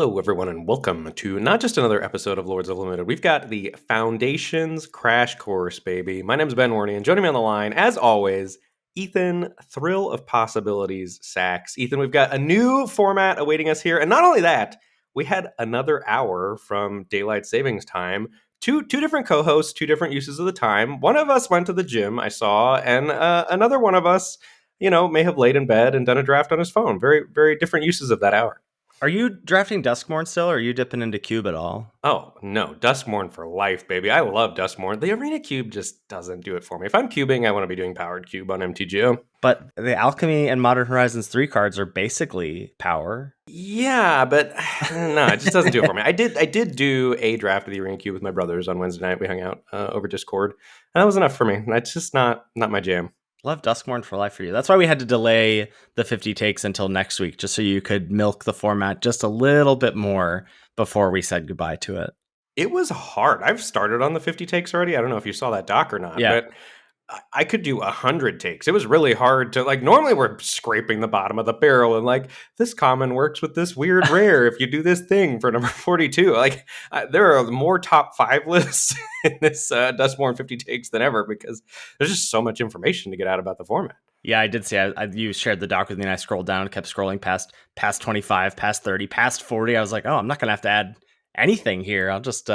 Hello, everyone, and welcome to not just another episode of Lords of Limited. We've got the Foundations Crash Course, baby. My name's Ben Warney, and joining me on the line, as always, Ethan, Thrill of Possibilities, Sachs. Ethan, we've got a new format awaiting us here, and not only that, we had another hour from Daylight Savings Time. Two different co-hosts, two different uses of the time. One of us went to the gym, I saw, and another one of us, may have laid in bed and done a draft on his phone. Very, very different uses of that hour. Are you drafting Duskmorn still, or are you dipping into Cube at all? Oh, no. Duskmorn for life, baby. I love Duskmorn. The Arena Cube just doesn't do it for me. If I'm cubing, I want to be doing Powered Cube on MTGO. But the Alchemy and Modern Horizons 3 cards are basically power. Yeah, but no, it just doesn't do it for me. I did do a draft of the Arena Cube with my brothers on Wednesday night. We hung out over Discord. And that was enough for me. That's just not my jam. Love Duskmorn for life for you. That's why we had to delay the 50 takes until next week, just so you could milk the format just a little bit more before we said goodbye to it. It was hard. I've started on the 50 takes already. I don't know if you saw that doc or not, but I could do 100 takes. It was really hard to, normally we're scraping the bottom of the barrel and this common works with this weird rare if you do this thing for number 42. There are more top 5 lists in this Duskmorn 50 takes than ever because there's just so much information to get out about the format. Yeah, I did see. You shared the doc with me, and I scrolled down, kept scrolling past 25, past 30, past 40. I was like, oh, I'm not gonna have to add anything here. I'll just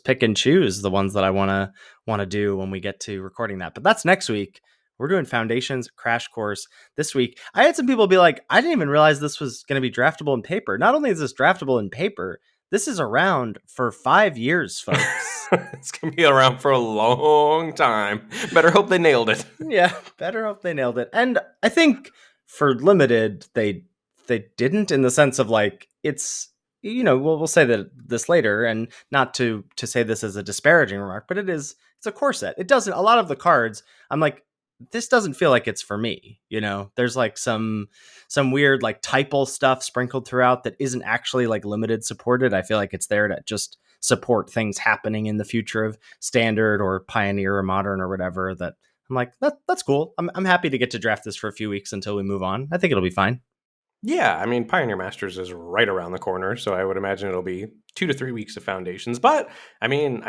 pick and choose the ones that I want to do when we get to recording that. But that's next week. We're doing Foundations Crash Course this week. I had some people be like, I didn't even realize this was going to be draftable in paper. Not only is this draftable in paper, this is around for 5 years, folks. It's going to be around for a long time. Better hope they nailed it. Yeah, better hope they nailed it. And I think for Limited, they didn't, in the sense of it's, we'll say that this later, and not to say this as a disparaging remark, but it's a core set. It doesn't, a lot of the cards, I'm like, this doesn't feel like it's for me. There's some weird typal stuff sprinkled throughout that isn't actually Limited supported. I feel like it's there to just support things happening in the future of Standard or Pioneer or Modern or whatever. That I'm like, that's cool. I'm happy to get to draft this for a few weeks until we move on. I think it'll be fine. Yeah, I mean, Pioneer Masters is right around the corner, so I would imagine it'll be 2 to 3 weeks of Foundations. But, I mean,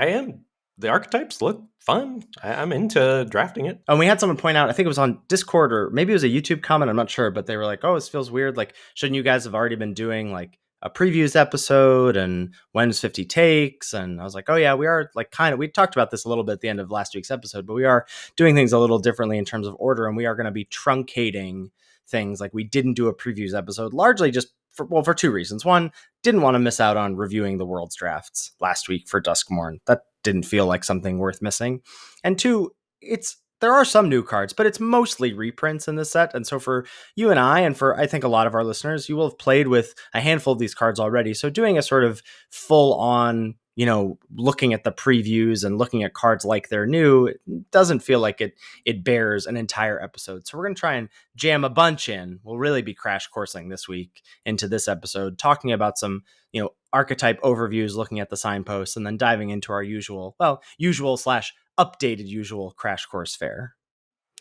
the archetypes look fun. I'm into drafting it. And we had someone point out, I think it was on Discord or maybe it was a YouTube comment, I'm not sure, but they were like, oh, this feels weird. Shouldn't you guys have already been doing a previews episode, and when's 50 takes? And I was like, oh yeah, we are we talked about this a little bit at the end of last week's episode, but we are doing things a little differently in terms of order, and we are going to be truncating things. We didn't do a previews episode largely just for 2 reasons. One, didn't want to miss out on reviewing the World's drafts last week for Duskmorn. That didn't feel like something worth missing. And 2, there are some new cards, but it's mostly reprints in this set. And so for you and I, and for I think a lot of our listeners, you will have played with a handful of these cards already. So doing a sort of full on, looking at the previews and looking at cards like they're new, it doesn't feel like it bears an entire episode. So we're going to try and jam a bunch in. We'll really be crash coursing this week into this episode, talking about some, archetype overviews, looking at the signposts, and then diving into our usual / updated usual crash course fare.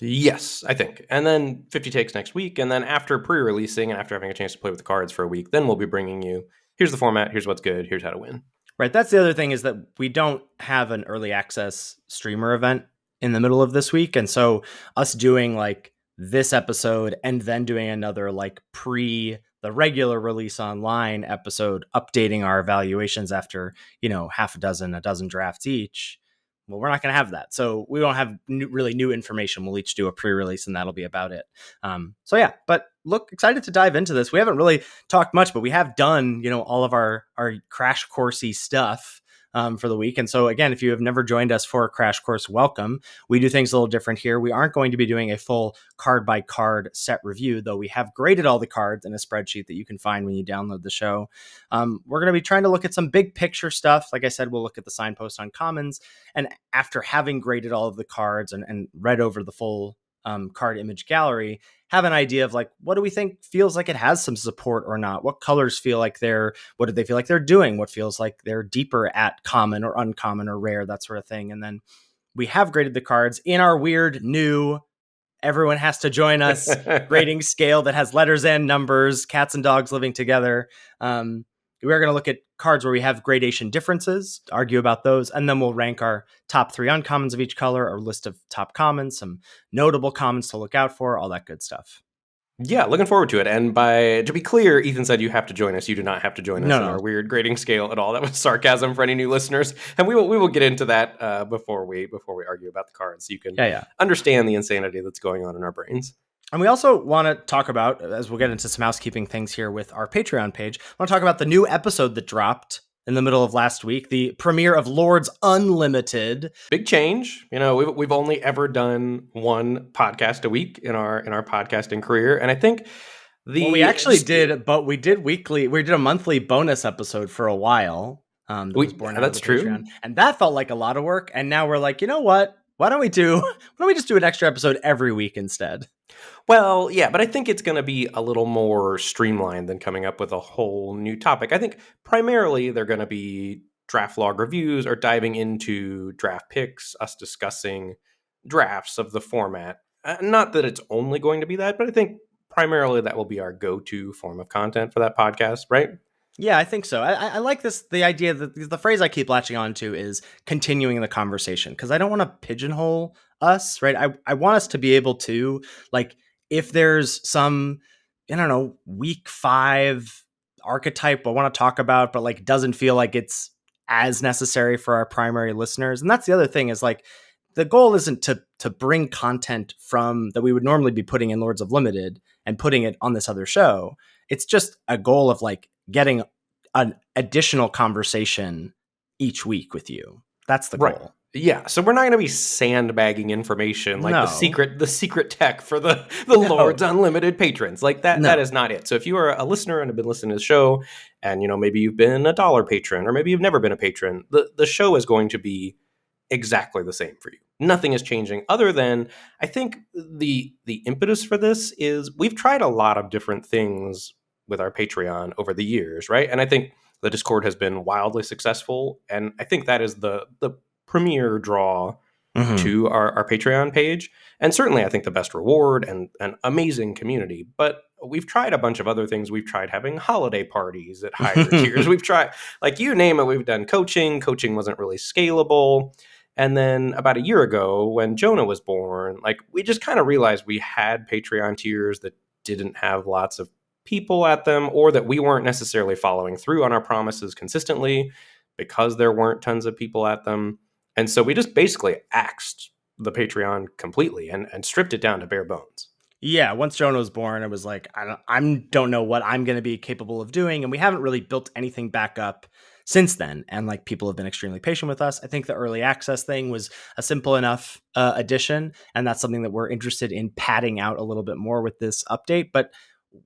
Yes, I think. And then 50 takes next week. And then after pre-releasing and after having a chance to play with the cards for a week, then we'll be bringing you, here's the format, here's what's good, here's how to win. Right. That's the other thing, is that we don't have an early access streamer event in the middle of this week. And so us doing this episode and then doing another pre the regular release online episode, updating our evaluations after, a dozen drafts each. Well, we're not going to have that. So we won't have really new information. We'll each do a pre-release and that'll be about it. So yeah, but look, excited to dive into this. We haven't really talked much, but we have done, all of our crash coursey stuff for the week. And so again, if you have never joined us for a crash course, welcome. We do things a little different here. We aren't going to be doing a full card by card set review, though we have graded all the cards in a spreadsheet that you can find when you download the show. We're going to be trying to look at some big picture stuff. Like I said, we'll look at the Signpost Uncommons. And after having graded all of the cards and read over the full card image gallery, have an idea of what do we think feels like it has some support or not? What colors feel like what do they feel like they're doing? What feels like they're deeper at common or uncommon or rare, that sort of thing. And then we have graded the cards in our weird new, everyone has to join us grading scale that has letters and numbers, cats and dogs living together. we're going to look at cards where we have gradation differences, argue about those, and then we'll rank our top 3 uncommons of each color, our list of top commons, some notable commons to look out for, all that good stuff. Yeah, looking forward to it. And to be clear, Ethan said you have to join us. You do not have to join us in No. our weird grading scale at all. That was sarcasm for any new listeners, and we will get into that before we argue about the cards, so you can understand the insanity that's going on in our brains. And we also want to talk about, as we'll get into some housekeeping things here with our Patreon page, I want to talk about the new episode that dropped in the middle of last week, the premiere of Lords Unlimited. Big change. You know, we've only ever done one podcast a week in our podcasting career, and I think we actually did, but we did weekly. We did a monthly bonus episode for a while. That was born out of the Patreon, and that felt like a lot of work. And now we're like, you know what? Why don't we just do an extra episode every week instead? Well, yeah, but I think it's going to be a little more streamlined than coming up with a whole new topic. I think primarily they're going to be draft log reviews or diving into draft picks, us discussing drafts of the format. Not that it's only going to be that, but I think primarily that will be our go-to form of content for that podcast, right? Yeah, I think so. I like this. The idea that the phrase I keep latching on to is continuing the conversation, because I don't want to pigeonhole us, right? I want us to be able to, like, if there's some, I don't know, week 5 archetype I want to talk about, but like doesn't feel like it's as necessary for our primary listeners. And that's the other thing is, like, the goal isn't to bring content from that we would normally be putting in Lords of Limited and putting it on this other show. It's just a goal of like getting an additional conversation each week with you. That's the goal. Right. Yeah, so we're not going to be sandbagging information like the secret tech for the Lords Unlimited patrons. Like that is not it. So if you are a listener and have been listening to the show, and maybe you've been a $1 patron, or maybe you've never been a patron, the show is going to be exactly the same for you. Nothing is changing, other than I think the impetus for this is we've tried a lot of different things with our Patreon over the years, right? And I think the Discord has been wildly successful, and I think that is the premier draw to our Patreon page, and certainly I think the best reward and an amazing community. But we've tried a bunch of other things. We've tried having holiday parties at higher tiers. We've tried, like, you name it. We've done coaching wasn't really scalable. And then about a year ago, when Jonah was born, like, we just kind of realized we had Patreon tiers that didn't have lots of people at them, or that we weren't necessarily following through on our promises consistently because there weren't tons of people at them. And so we just basically axed the Patreon completely and stripped it down to bare bones. Yeah, once Jonah was born, it was like, I don't know what I'm going to be capable of doing. And we haven't really built anything back up since then. And like, people have been extremely patient with us. I think the early access thing was a simple enough addition. And that's something that we're interested in padding out a little bit more with this update. But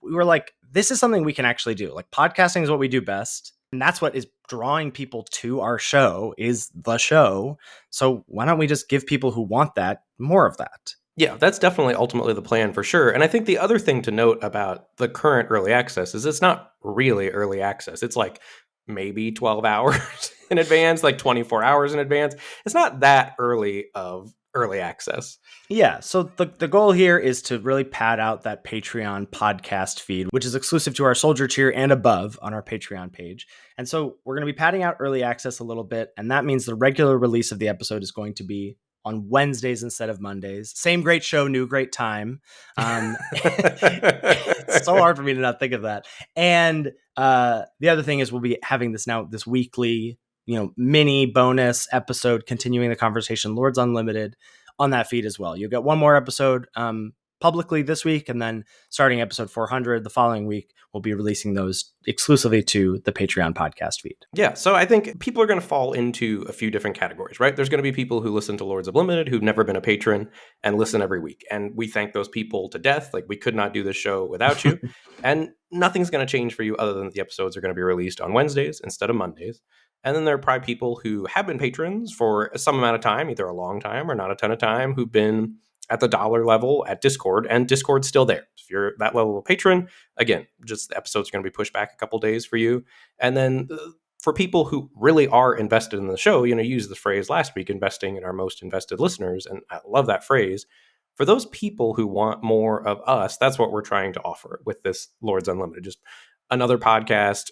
we were like, this is something we can actually do. Like, podcasting is what we do best. And that's what is drawing people to our show, is the show. So why don't we just give people who want that more of that? Yeah, that's definitely ultimately the plan for sure. And I think the other thing to note about the current early access is it's not really early access. It's like maybe 12 hours in advance, like 24 hours in advance. It's not that early of early access. Yeah, so the goal here is to really pad out that Patreon podcast feed, which is exclusive to our Soldier tier and above on our Patreon page. And so we're going to be padding out early access a little bit, and that means the regular release of the episode is going to be on Wednesdays instead of Mondays. Same great show, new great time. It's so hard for me to not think of that. And the other thing is we'll be having this weekly, mini bonus episode continuing the conversation, Lords Unlimited, on that feed as well. You'll get one more episode publicly this week, and then starting episode 400 the following week, we'll be releasing those exclusively to the Patreon podcast feed. Yeah, so I think people are going to fall into a few different categories, right? There's going to be people who listen to Lords of Limited who've never been a patron and listen every week. And we thank those people to death. Like, we could not do this show without you. And nothing's going to change for you other than the episodes are going to be released on Wednesdays instead of Mondays. And then there are probably people who have been patrons for some amount of time, either a long time or not a ton of time, who've been at the $1 level at Discord, and Discord's still there. If you're that level of patron, again, just the episodes are going to be pushed back a couple days for you. And then for people who really are invested in the show, you use the phrase last week, investing in our most invested listeners. And I love that phrase. For those people who want more of us, that's what we're trying to offer with this Lords Unlimited. Just another podcast,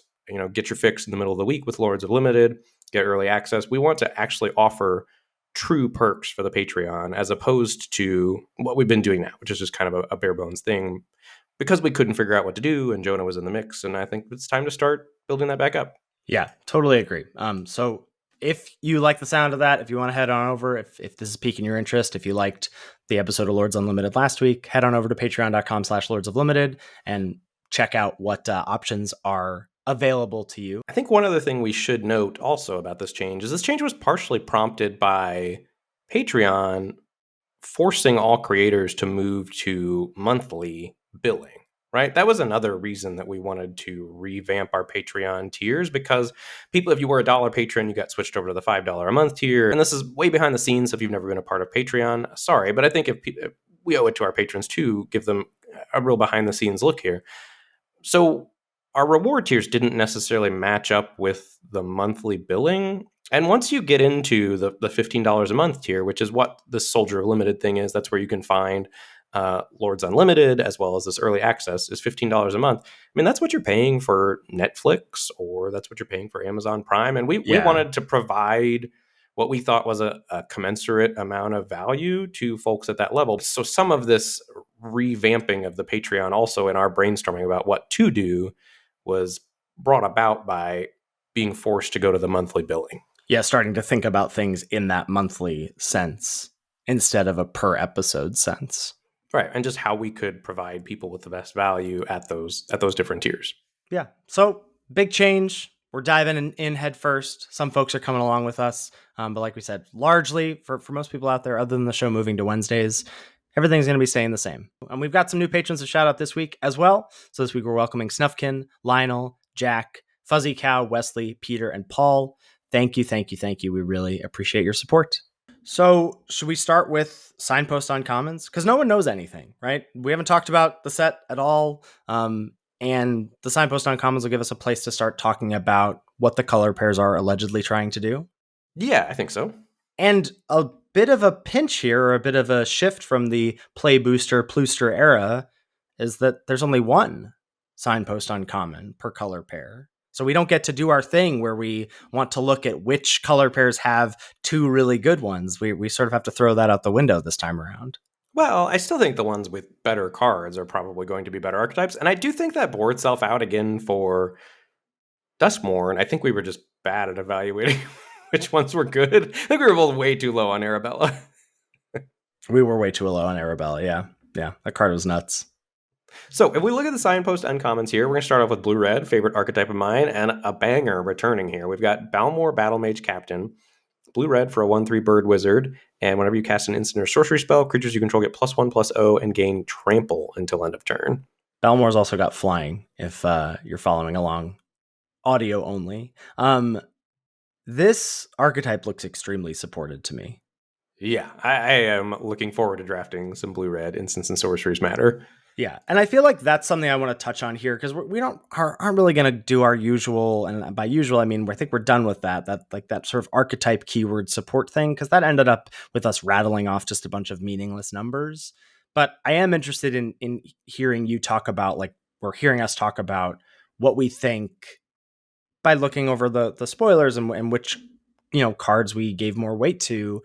get your fix in the middle of the week with Lords of Limited, get early access. We want to actually offer true perks for the Patreon as opposed to what we've been doing now, which is just kind of a bare bones thing because we couldn't figure out what to do and Jonah was in the mix. And I think it's time to start building that back up. Yeah, totally agree. So if you like the sound of that, if you want to head on over, if this is piquing your interest, if you liked the episode of Lords Unlimited last week, head on over to patreon.com/Lords of Limited and check out what options are available to you. I think one other thing we should note also about this change is this change was partially prompted by Patreon forcing all creators to move to monthly billing, right? That was another reason that we wanted to revamp our Patreon tiers because people, if you were a $1 patron, you got switched over to the $5 a month tier. And this is way behind the scenes. So if you've never been a part of Patreon, sorry, but I think if we owe it to our patrons to give them a real behind the scenes look here. So our reward tiers didn't necessarily match up with the monthly billing. And once you get into the $15 a month tier, which is what this Soldier of Limited thing is, that's where you can find Lords Unlimited as well as this early access is $15 a month. I mean, that's what you're paying for Netflix or that's what you're paying for Amazon Prime. And we wanted to provide what we thought was a commensurate amount of value to folks at that level. So some of this revamping of the Patreon also in our brainstorming about what to do was brought about by being forced to go to the monthly billing. Yeah, starting to think about things in that monthly sense instead of a per episode sense. Right, and just how we could provide people with the best value at those different tiers. Yeah, so big change. We're diving in head first. Some folks are coming along with us, but like we said, largely for most people out there, other than the show moving to Wednesdays, everything's going to be staying the same. And we've got some new patrons to shout out this week as well. So this week we're welcoming Snuffkin, Lionel, Jack, Fuzzy Cow, Wesley, Peter, and Paul. Thank you, thank you, thank you. We really appreciate your support. So should we start with Signpost Uncommons? Because no one knows anything, right? We haven't talked about the set at all. And the Signpost Uncommons will give us a place to start talking about what the color pairs are allegedly trying to do. Yeah, I think so. And a bit of a pinch here, or a bit of a shift from the play booster, plooster era, is that there's only one Signpost Uncommon per color pair. So we don't get to do our thing where we want to look at which color pairs have two really good ones. We sort of have to throw that out the window this time around. Well, I still think the ones with better cards are probably going to be better archetypes. And I do think that bore itself out again for Duskmore. And I think we were just bad at evaluating which ones were good. I think we were both way too low on Arabella. We were way too low on Arabella, yeah. Yeah, that card was nuts. So if we look at the Signpost Uncommons here, we're going to start off with Blue-Red, favorite archetype of mine, and a banger returning here. We've got Balmor Battle Mage Captain, Blue-Red for a 1/3 Bird Wizard, and whenever you cast an instant or sorcery spell, creatures you control get +1/+0 and gain Trample until end of turn. Balmor's also got Flying, if you're following along audio only. This archetype looks extremely supported to me. Yeah, I am looking forward to drafting some Blue-Red instants and sorceries matter. Yeah, and I feel like that's something I want to touch on here because we aren't really going to do our usual, and by usual I mean I think we're done with that sort of archetype keyword support thing, because that ended up with us rattling off just a bunch of meaningless numbers. But I am interested in hearing you talk about, like, or hearing us talk about what we think by looking over the spoilers and which cards we gave more weight to,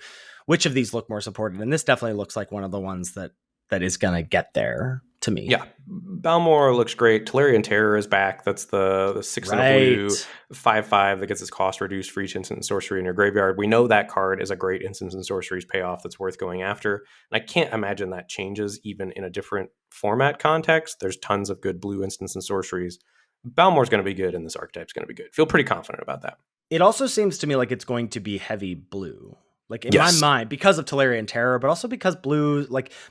which of these look more supported, and this definitely looks like one of the ones that is going to get there to me. Yeah, Balmor looks great. Tolarian Terror is back. That's the 6 and a blue 5/5 that gets its cost reduced for each instant and sorcery in your graveyard. We know that card is a great instants and sorceries payoff that's worth going after. And I can't imagine that changes even in a different format context. There's tons of good blue instants and sorceries. Balmor's going to be good, and this archetype's going to be good. Feel pretty confident about that. It also seems to me like it's going to be heavy blue. Like in my mind, because of Tolarian Terror, but also because blue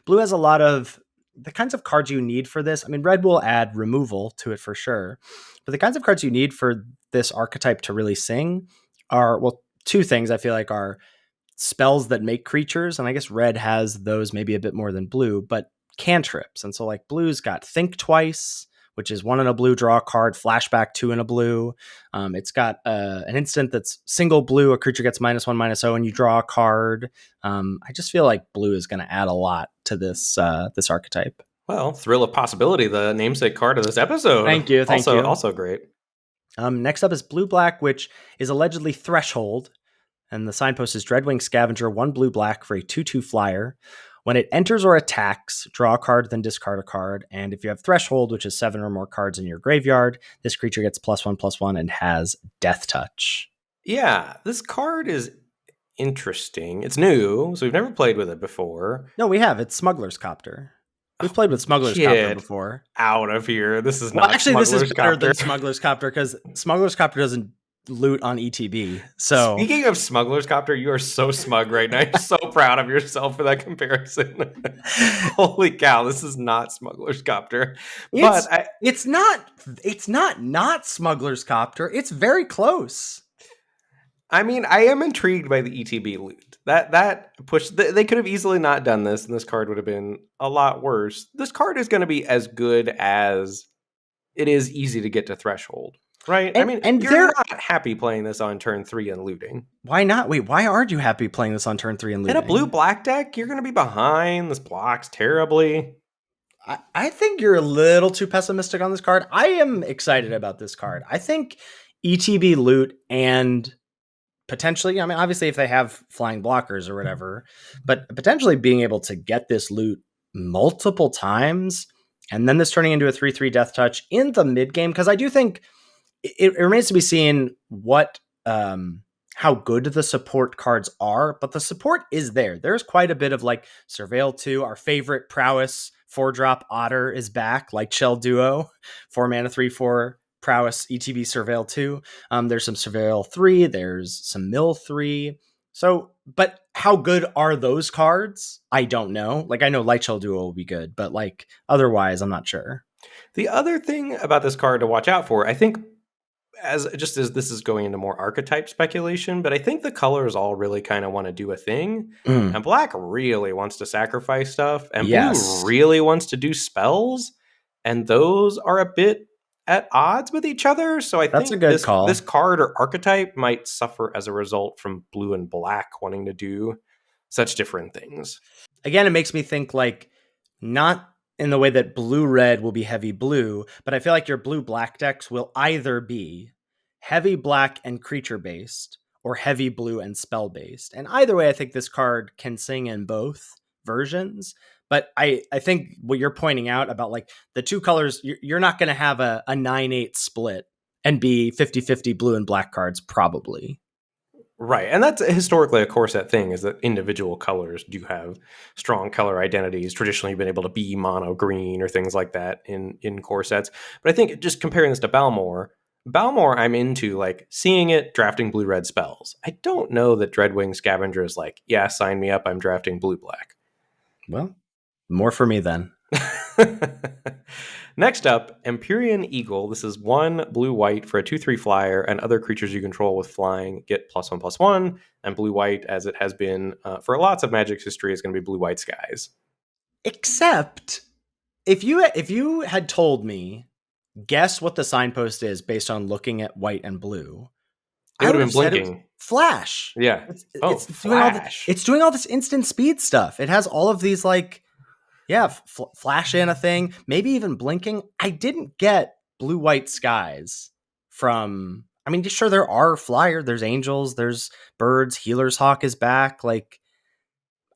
has a lot of the kinds of cards you need for this. I mean, red will add removal to it for sure, but the kinds of cards you need for this archetype to really sing are, well, two things I feel like are spells that make creatures. And I guess red has those maybe a bit more than blue, but cantrips. And so like blue's got Think Twice, which is 1 in a blue, draw a card, flashback 2 in a blue. It's got an instant that's single blue, a creature gets -1/-0, and you draw a card. I just feel like blue is going to add a lot to this archetype. Well, Thrill of Possibility, the namesake card of this episode. Thank you. Also great. Next up is blue-black, which is allegedly Threshold, and the signpost is Dreadwing Scavenger, 1 blue-black for a 2/2 flyer. When it enters or attacks, draw a card, then discard a card. And if you have Threshold, which is 7 or more cards in your graveyard, this creature gets +1/+1 and has Death Touch. Yeah, this card is interesting. It's new, so we've never played with it before. No, we have. It's Smuggler's Copter. We've played with Smuggler's Copter before. Out of here. This is Well, not actually, this is Smuggler's better Copter. than Smuggler's Copter because Smuggler's Copter doesn't loot on ETB. So Speaking of Smuggler's Copter, you are so smug right now. You're so proud of yourself for that comparison. Holy cow, this is not Smuggler's Copter. It's not Smuggler's Copter. It's very close. I mean, I am intrigued by the ETB loot. That push. They could have easily not done this, and this card would have been a lot worse. This card is going to be as good as it is easy to get to Threshold, right? You're not happy playing this on turn 3 and looting. Why not? Wait, why aren't you happy playing this on turn 3 and looting? In a blue-black deck, you're going to be behind. This blocks terribly. I think you're a little too pessimistic on this card. I am excited about this card. I think ETB loot and potentially, obviously if they have flying blockers or whatever, but potentially being able to get this loot multiple times and then this turning into a 3/3 Death Touch in the mid game, because I do think it remains to be seen how good the support cards are, but the support is there. There's quite a bit of like Surveil 2, our favorite prowess 4-drop Otter is back, like Shell Duo, 4 mana 3/4 prowess ETB Surveil 2. There's some Surveil 3, there's some Mill 3. So, but how good are those cards? I don't know. Like, I know Light Shell Duo will be good, but like otherwise, I'm not sure. The other thing about this card to watch out for, I think, as this is going into more archetype speculation, but I think the colors all really kind of want to do a thing. And black really wants to sacrifice stuff, and blue really wants to do spells, and those are a bit at odds with each other. So I think this card or archetype might suffer as a result from blue and black wanting to do such different things. Again, it makes me think like not in the way that blue-red will be heavy blue, but I feel like your blue-black decks will either be heavy black and creature-based or heavy blue and spell-based. And either way, I think this card can sing in both versions. But I think what you're pointing out about like the two colors, you're not going to have a 9/8 split and be 50-50 blue and black cards, probably. Right. And that's historically a core set thing, is that individual colors do have strong color identities. Traditionally, you've been able to be mono green or things like that in core sets. But I think just comparing this to Balmor, I'm into like seeing it drafting blue-red spells. I don't know that Dreadwing Scavenger is like, yeah, sign me up, I'm drafting blue-black. Well, more for me then. Next up, Empyrean Eagle. This is 1 blue-white for a 2/3 flyer, and other creatures you control with flying get +1/+1. And blue-white, as it has been for lots of Magic's history, is going to be blue-white skies. Except if you had told me, guess what the signpost is based on looking at white and blue, It would have been blinking. Flash. Yeah. It's Flash. It's doing all this instant speed stuff. It has all of these like, flash in a thing, maybe even blinking. I didn't get blue-white skies from, sure, there are flyer, there's angels, there's birds, Healer's Hawk is back. Like,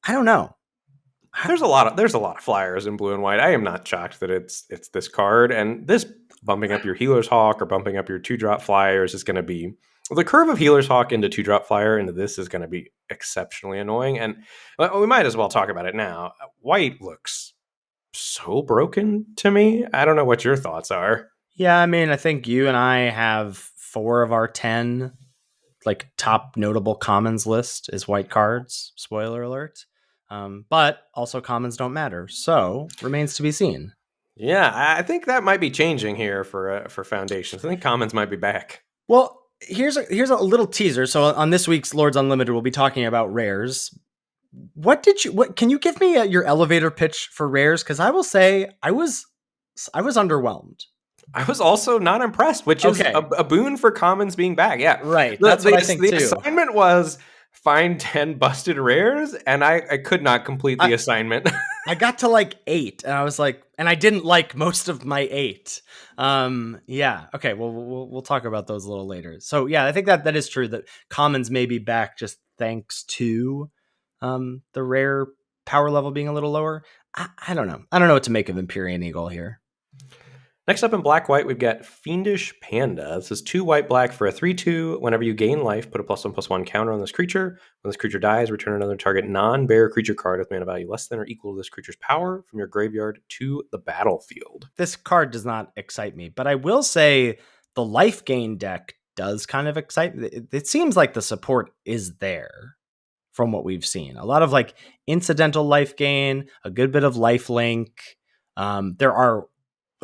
I don't know. There's a lot of flyers in blue and white. I am not shocked that it's this card, and this bumping up your Healer's Hawk or bumping up your 2-drop flyers is going to be, the curve of Healer's Hawk into 2-drop flyer into this is going to be exceptionally annoying. And we might as well talk about it now. White looks so broken to me. I don't know what your thoughts are. Yeah, I think you and I have 4 of our 10 like top notable commons list is white cards. Spoiler alert. But also commons don't matter. So remains to be seen. Yeah, I think that might be changing here for Foundations. I think commons might be back. Well, here's a little teaser. So on this week's Lords Unlimited, we'll be talking about rares. What can you give me your elevator pitch for rares? Because I will say I was underwhelmed. I was also not impressed, which is a boon for commons being back. Yeah, right. That's what I think the assignment was find 10 busted rares, and I could not complete the assignment. I got to like 8, and I was like, and I didn't like most of my 8. Yeah. Okay. Well, we'll talk about those a little later. So yeah, I think that is true that commons may be back just thanks to the rare power level being a little lower. I don't know. I don't know what to make of Empyrean Eagle here. Next up in black-white, we've got Fiendish Panda. This is 2 white-black for a 3/2. Whenever you gain life, put a +1/+1 counter on this creature. When this creature dies, return another target non-bear creature card with mana value less than or equal to this creature's power from your graveyard to the battlefield. This card does not excite me, but I will say the life gain deck does kind of excite me. It seems like the support is there from what we've seen. A lot of like incidental life gain, a good bit of life link.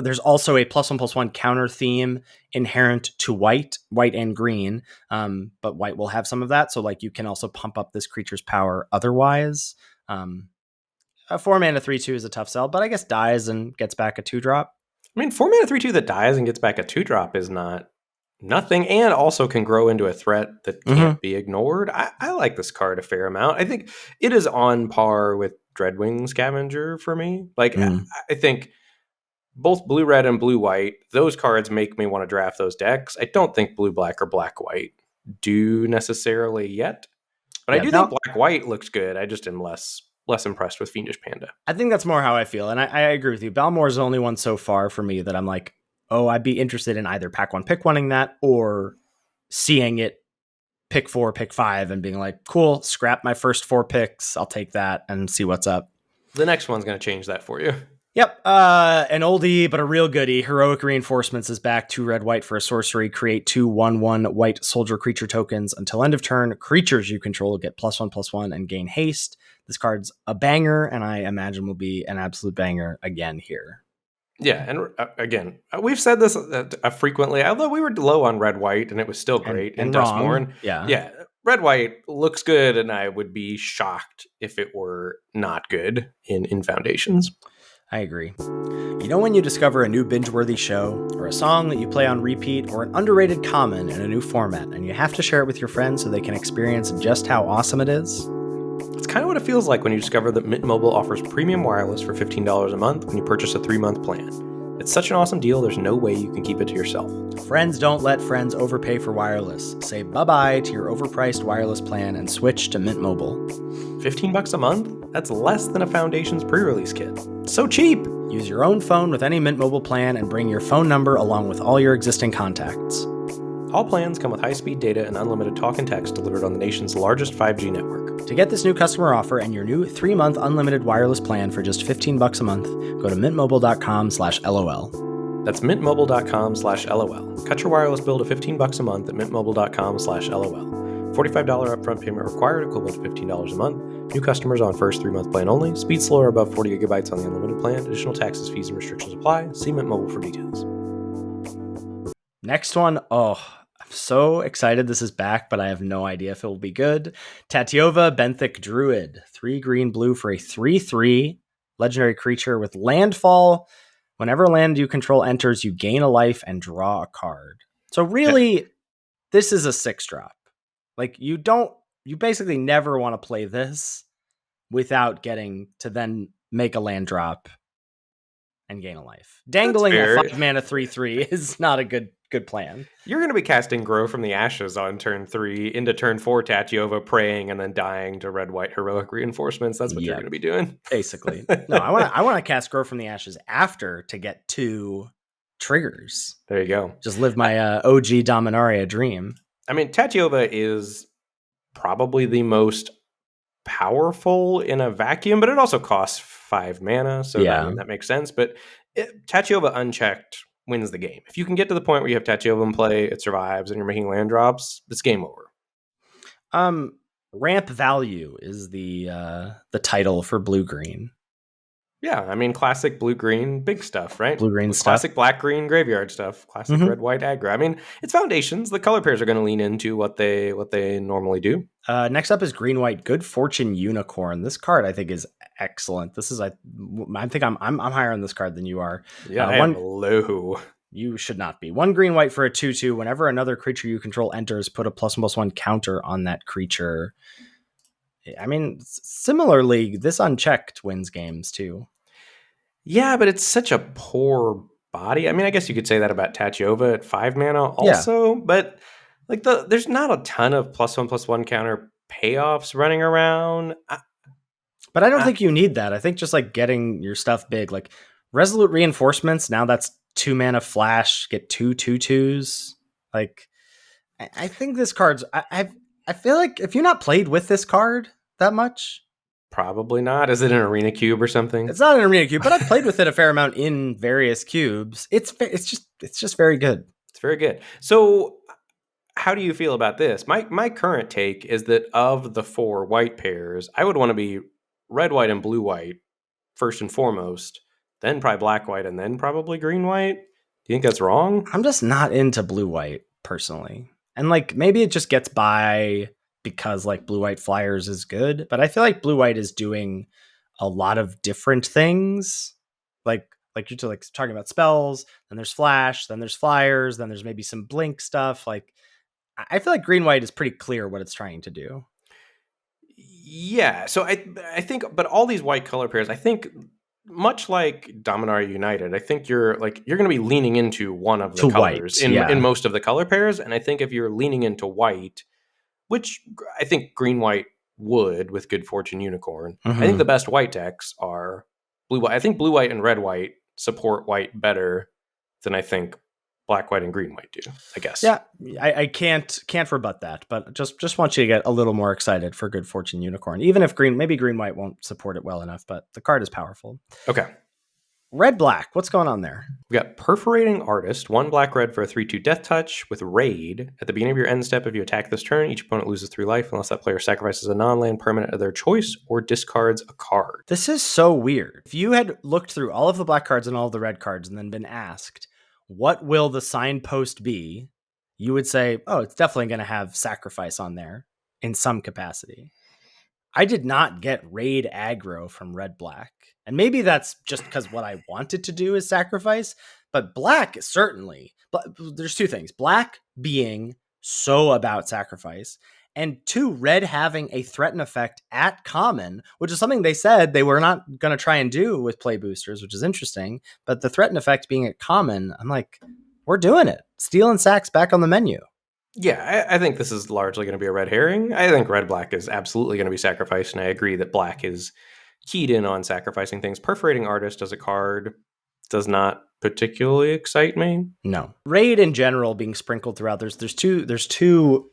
There's also a +1/+1 counter theme inherent to white and green. But white will have some of that. So like you can also pump up this creature's power otherwise. A 4 mana 3/2 is a tough sell, but I guess dies and gets back a 2-drop. I mean, 4 mana 3/2 that dies and gets back a 2-drop is not nothing, and also can grow into a threat that can't be ignored. I like this card a fair amount. I think it is on par with Dreadwing Scavenger for me. Like, I think both blue-red and blue-white, those cards make me want to draft those decks. I don't think blue-black or black-white do necessarily yet, but I do think black-white looks good. I just am less impressed with Fiendish Panda. I think that's more how I feel, and I agree with you. Balmore's the only one so far for me that I'm like, oh, I'd be interested in either pack 1, pick 1ing that, or seeing it pick 4, pick 5, and being like, cool, scrap my first 4 picks. I'll take that and see what's up. The next one's going to change that for you. Yep, an oldie, but a real goodie. Heroic Reinforcements is back. 2 red, white for a sorcery. Create 2 1/1 white soldier creature tokens. Until end of turn, creatures you control get +1/+1 and gain haste. This card's a banger, and I imagine will be an absolute banger again here. Yeah, and again, we've said this frequently, although we were low on red-white, and it was still great in Duskmourn. Yeah, red-white looks good, and I would be shocked if it were not good in Foundations. I agree. You know when you discover a new binge-worthy show, or a song that you play on repeat, or an underrated common in a new format, and you have to share it with your friends so they can experience just how awesome it is? It's kind of what it feels like when you discover that Mint Mobile offers premium wireless for $15 a month when you purchase a 3-month plan. It's such an awesome deal, there's no way you can keep it to yourself. Friends don't let friends overpay for wireless. Say bye-bye to your overpriced wireless plan and switch to Mint Mobile. $15 a month? That's less than a Foundations pre-release kit. So cheap! Use your own phone with any Mint Mobile plan and bring your phone number along with all your existing contacts. All plans come with high-speed data and unlimited talk and text delivered on the nation's largest 5G network. To get this new customer offer and your new 3-month unlimited wireless plan for just $15 a month, go to mintmobile.com/LOL. That's mintmobile.com/LOL. Cut your wireless bill to $15 a month at mintmobile.com/LOL. $45 upfront payment required, equivalent to $15 a month. New customers on first 3-month plan only. Speed slower above 40 gigabytes on the unlimited plan. Additional taxes, fees, and restrictions apply. See Mint Mobile for details. Next one. Oh, I'm so excited this is back, but I have no idea if it will be good. Tatyova Benthic Druid. 3 green blue for a 3/3 legendary creature with landfall. Whenever land you control enters, you gain a life and draw a card. So really, this is a 6-drop. Like you basically never want to play this without getting to then make a land drop and gain a life. Dangling a 5 mana 3/3 is not a good plan. You're going to be casting Grow from the Ashes on turn 3 into turn 4 Tatyova, praying and then dying to red-white heroic reinforcements. That's what you're going to be doing. Basically. No, I want to cast Grow from the Ashes after to get 2 triggers. There you go. Just live my OG Dominaria dream. I mean, Tatyova is probably the most powerful in a vacuum, but it also costs 5 mana, so that makes sense. But Tatyova unchecked wins the game. If you can get to the point where you have Tatyova in play, it survives, and you're making land drops, it's game over. Ramp value is the title for blue-green. Yeah, I mean, classic blue-green, big stuff, right? Blue-green stuff. Classic black-green graveyard stuff. Classic red-white aggro. I mean, it's Foundations. The color pairs are going to lean into what they normally do. Next up is green-white Good Fortune Unicorn. This card, I think, is excellent. This is, I think I'm higher on this card than you are. Yeah, I'm low. You should not be. 1 green-white for a 2/2. Whenever another creature you control enters, put a +1/+1 counter on that creature. I mean, similarly, this unchecked wins games too. Yeah, but it's such a poor body. I mean, I guess you could say that about Tachyova at 5 mana Yeah, also, but like there's not a ton of +1/+1 counter payoffs running around. but I don't I, think you need that. I think just like getting your stuff big, like Resolute Reinforcements. Now that's 2 mana flash, get 2/2/2s. Like I think this card's. I feel like if you're not played with this card that much, Probably not. Is it an arena cube or something? it's not an arena cube, but I've played with it a fair amount in various cubes. It's just very good. It's very good. So, how do you feel about this? My current take is that of the 4 white pairs, I would want to be red, white, and blue, white first and foremost, then probably black, white, and then probably green, white. Do you think that's wrong? I'm just not into blue white personally. And like maybe it just gets by because like blue white flyers is good, but I feel like blue white is doing a lot of different things. Like you're like talking about spells, then there's flash, then there's flyers, then there's maybe some blink stuff. Like I feel like green white is pretty clear what it's trying to do. Yeah. So I think, but all these white color pairs, I think, much like Dominaria United, I think you're going to be leaning into one of the To colors white, in yeah. most of the color pairs, and I think if you're leaning into white, which I think green white would with Good Fortune Unicorn, I think Mm-hmm. the best white decks are blue white. I think blue white and red white support white better than I think black white and green white do. I guess. Yeah, I can't rebut that, but just want you to get a little more excited for Good Fortune Unicorn. Even if maybe green white won't support it well enough, but the card is powerful. Okay. Red black, what's going on there? We got Perforating Artist, 1 black red for a 3/2 death touch with Raid. At the beginning of your end step, if you attack this turn, each opponent loses 3 life unless that player sacrifices a non-land permanent of their choice or discards a card. This is so weird. If you had looked through all of the black cards and all of the red cards and then been asked, what will the signpost be? You would say, oh, it's definitely going to have sacrifice on there in some capacity. I did not get raid aggro from red black. And maybe that's just because what I wanted to do is sacrifice, but black certainly. But there's 2 things. Black being so about sacrifice, and 2, red having a threaten effect at common, which is something they said they were not going to try and do with play boosters, which is interesting. But the threaten effect being at common, I'm like, we're doing it. Steel and Sacks back on the menu. Yeah, I think this is largely going to be a red herring. I think red-black is absolutely going to be sacrificed, and I agree that black is keyed in on sacrificing things. Perforating Artist as a card does not particularly excite me. No. Raid in general being sprinkled throughout. There's two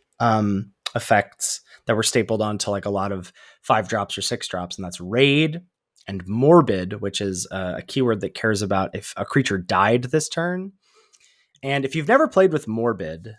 effects that were stapled onto like a lot of 5 drops or 6 drops, and that's Raid and Morbid, which is a keyword that cares about if a creature died this turn. And if you've never played with Morbid,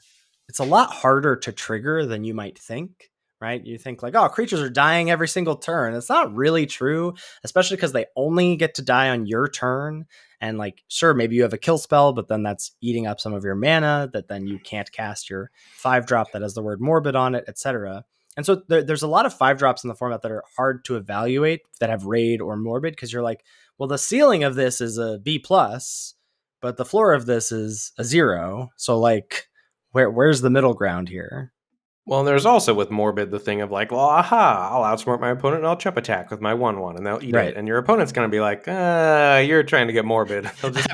it's a lot harder to trigger than you might think, right? You think like, oh, creatures are dying every single turn. It's not really true, especially because they only get to die on your turn. And like, sure, maybe you have a kill spell, but then that's eating up some of your mana that then you can't cast your 5 drop that has the word morbid on it, etc. And so there's a lot of 5 drops in the format that are hard to evaluate that have raid or morbid, because you're like, well, the ceiling of this is a B plus, but the floor of this is a 0. So like, where's the middle ground here? Well, and there's also with Morbid the thing of like, well, aha, I'll outsmart my opponent and I'll chump attack with my 1/1 and they'll eat Right. it. And your opponent's going to be like, you're trying to get Morbid. They'll just,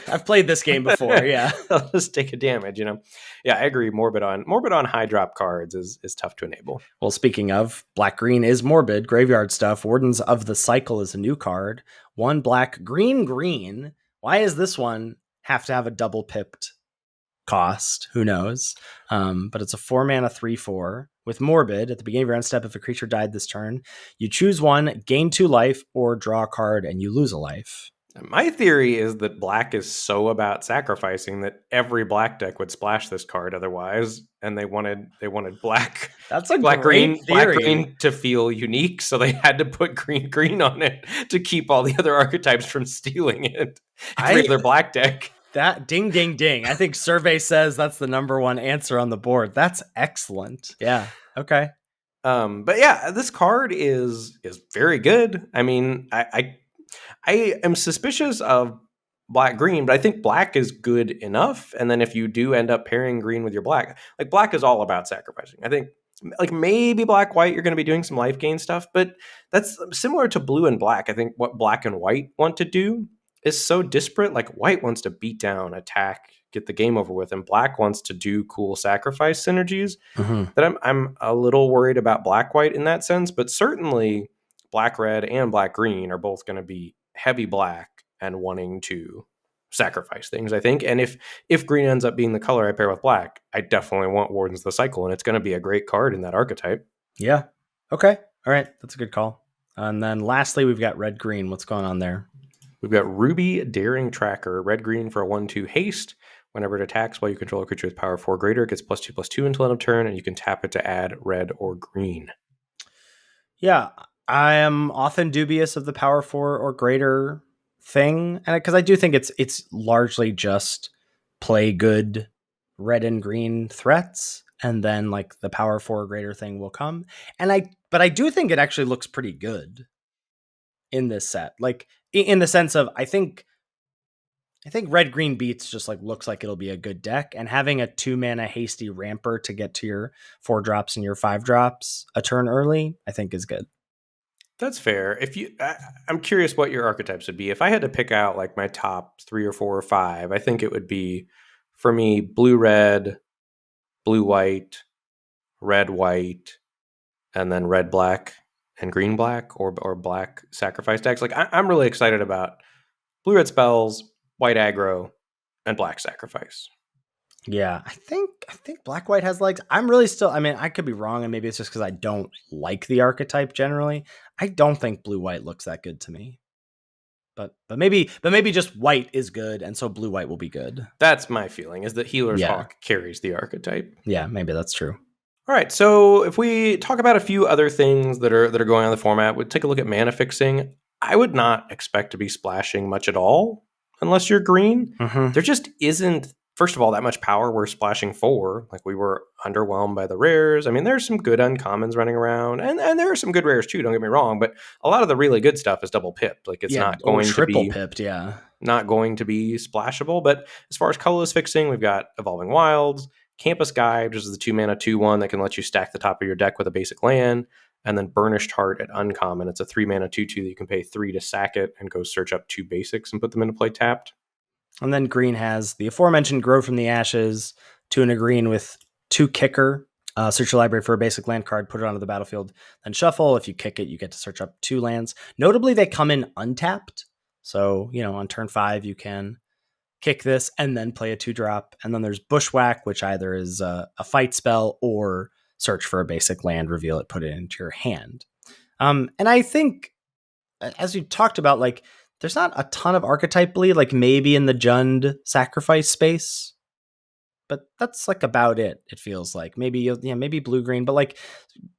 I've played this game before, yeah. they'll just take a damage, Yeah, I agree. Morbid on high drop cards is tough to enable. Well, speaking of, black green is morbid, graveyard stuff. Wardens of the Cycle is a new card. 1 black, green. Why is this one have to have a double pipped cost? Who knows? But it's a 4 mana 3/4 with morbid. At the beginning of your end step, if a creature died this turn, you choose 1, gain 2 life, or draw a card and you lose a life. My theory is that black is so about sacrificing that every black deck would splash this card otherwise, and they wanted black. That's a Black great green, black theory. green to feel unique, so they had to put green on it to keep all the other archetypes from stealing it. Every other black deck. That ding. I think survey says that's the number 1 answer on the board. That's excellent. Yeah. Okay. But yeah, this card is very good. I mean, I am suspicious of black green, but I think black is good enough. And then if you do end up pairing green with your black, like black is all about sacrificing. I think Like maybe black white, you're going to be doing some life gain stuff, but that's similar to blue and black. I think what black and white want to do is so disparate. Like white wants to beat down, attack, get the game over with, and black wants to do cool sacrifice synergies. Mhm. That I'm a little worried about black white in that sense, but certainly black red and black green are both going to be heavy black and wanting to sacrifice things, I think. And if green ends up being the color I pair with black, I definitely want Wardens of the Cycle, and it's going to be a great card in that archetype. Yeah. Okay. All right. That's a good call. And then lastly, we've got red green. What's going on there? We've got Ruby Daring Tracker, red green for a 1/2 haste. Whenever it attacks while you control a creature with power 4 greater, it gets +2/+2 until end of turn, and you can tap it to add red or green. Yeah, I am often dubious of the power 4 or greater thing, and because I do think it's largely just play good red and green threats, and then like the power 4 or greater thing will come. But I do think it actually looks pretty good in this set, like in the sense of I think red green beats just like looks like it'll be a good deck, and having a 2-mana hasty ramper to get to your 4 drops and your 5 drops a turn early, I think is good. That's fair. I'm curious what your archetypes would be. If I had to pick out like my top 3 or 4 or 5, I think it would be for me blue red, blue white, red white, and then red black and green black or black sacrifice decks. Like I'm really excited about blue red spells, white aggro, and black sacrifice. Yeah, I think black white has legs. I'm really still. I mean, I could be wrong, and maybe it's just because I don't like the archetype generally. I don't think blue white looks that good to me. But maybe just white is good, and so blue white will be good. That's my feeling, is that Healer's Yeah. Hawk carries the archetype. Yeah, maybe that's true. All right, so if we talk about a few other things that are going on in the format, we'd take a look at mana fixing. I would not expect to be splashing much at all unless you're green. Mm-hmm. There just isn't, first of all, that much power we're splashing for. Like, we were underwhelmed by the rares. I mean, there's some good uncommons running around, and there are some good rares too, don't get me wrong, but a lot of the really good stuff is double pipped. Like, it's not going to triple be pipped. Yeah. not going to be splashable. But as far as colorless fixing, we've got Evolving Wilds, Campus Guide, which is the 2-mana 2/1 that can let you stack the top of your deck with a basic land, and then Burnished Heart at uncommon. It's a 3-mana 2/2 that you can pay 3 to sack it and go search up 2 basics and put them into play tapped. And then green has the aforementioned Grow from the Ashes, 2 and a green with 2 kicker. Search your library for a basic land card, put it onto the battlefield, then shuffle. If you kick it, you get to search up 2 lands. Notably, they come in untapped. So, on turn 5, you can kick this and then play a 2-drop. And then there's Bushwhack, which either is a fight spell or search for a basic land, reveal it, put it into your hand. And I think, as you talked about, like, there's not a ton of archetype bleed, like maybe in the Jund sacrifice space. But that's like about it. It feels like maybe blue green, but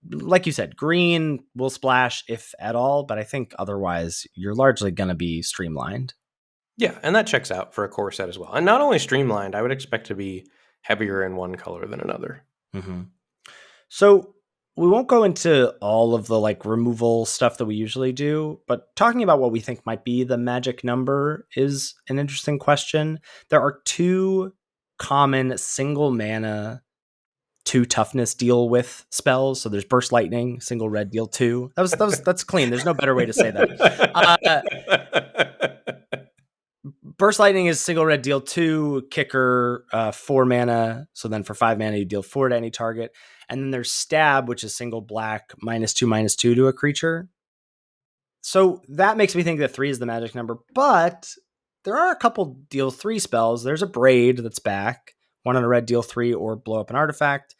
like you said, green will splash if at all. But I think otherwise you're largely going to be streamlined. Yeah, and that checks out for a core set as well. And not only streamlined, I would expect to be heavier in one color than another. Mm-hmm. So we won't go into all of the like removal stuff that we usually do, but talking about what we think might be the magic number is an interesting question. There are 2 common single mana 2 toughness deal with spells. So there's Burst Lightning, single red, deal 2. That's clean. There's no better way to say that. Burst Lightning is single red, deal 2, kicker 4 mana. So then for 5 mana, you deal 4 to any target. And then there's Stab, which is single black, -2/-2 to a creature. So that makes me think that 3 is the magic number. But there are a couple deal 3 spells. There's a Braid that's back. 1 on a red, deal 3, or blow up an artifact.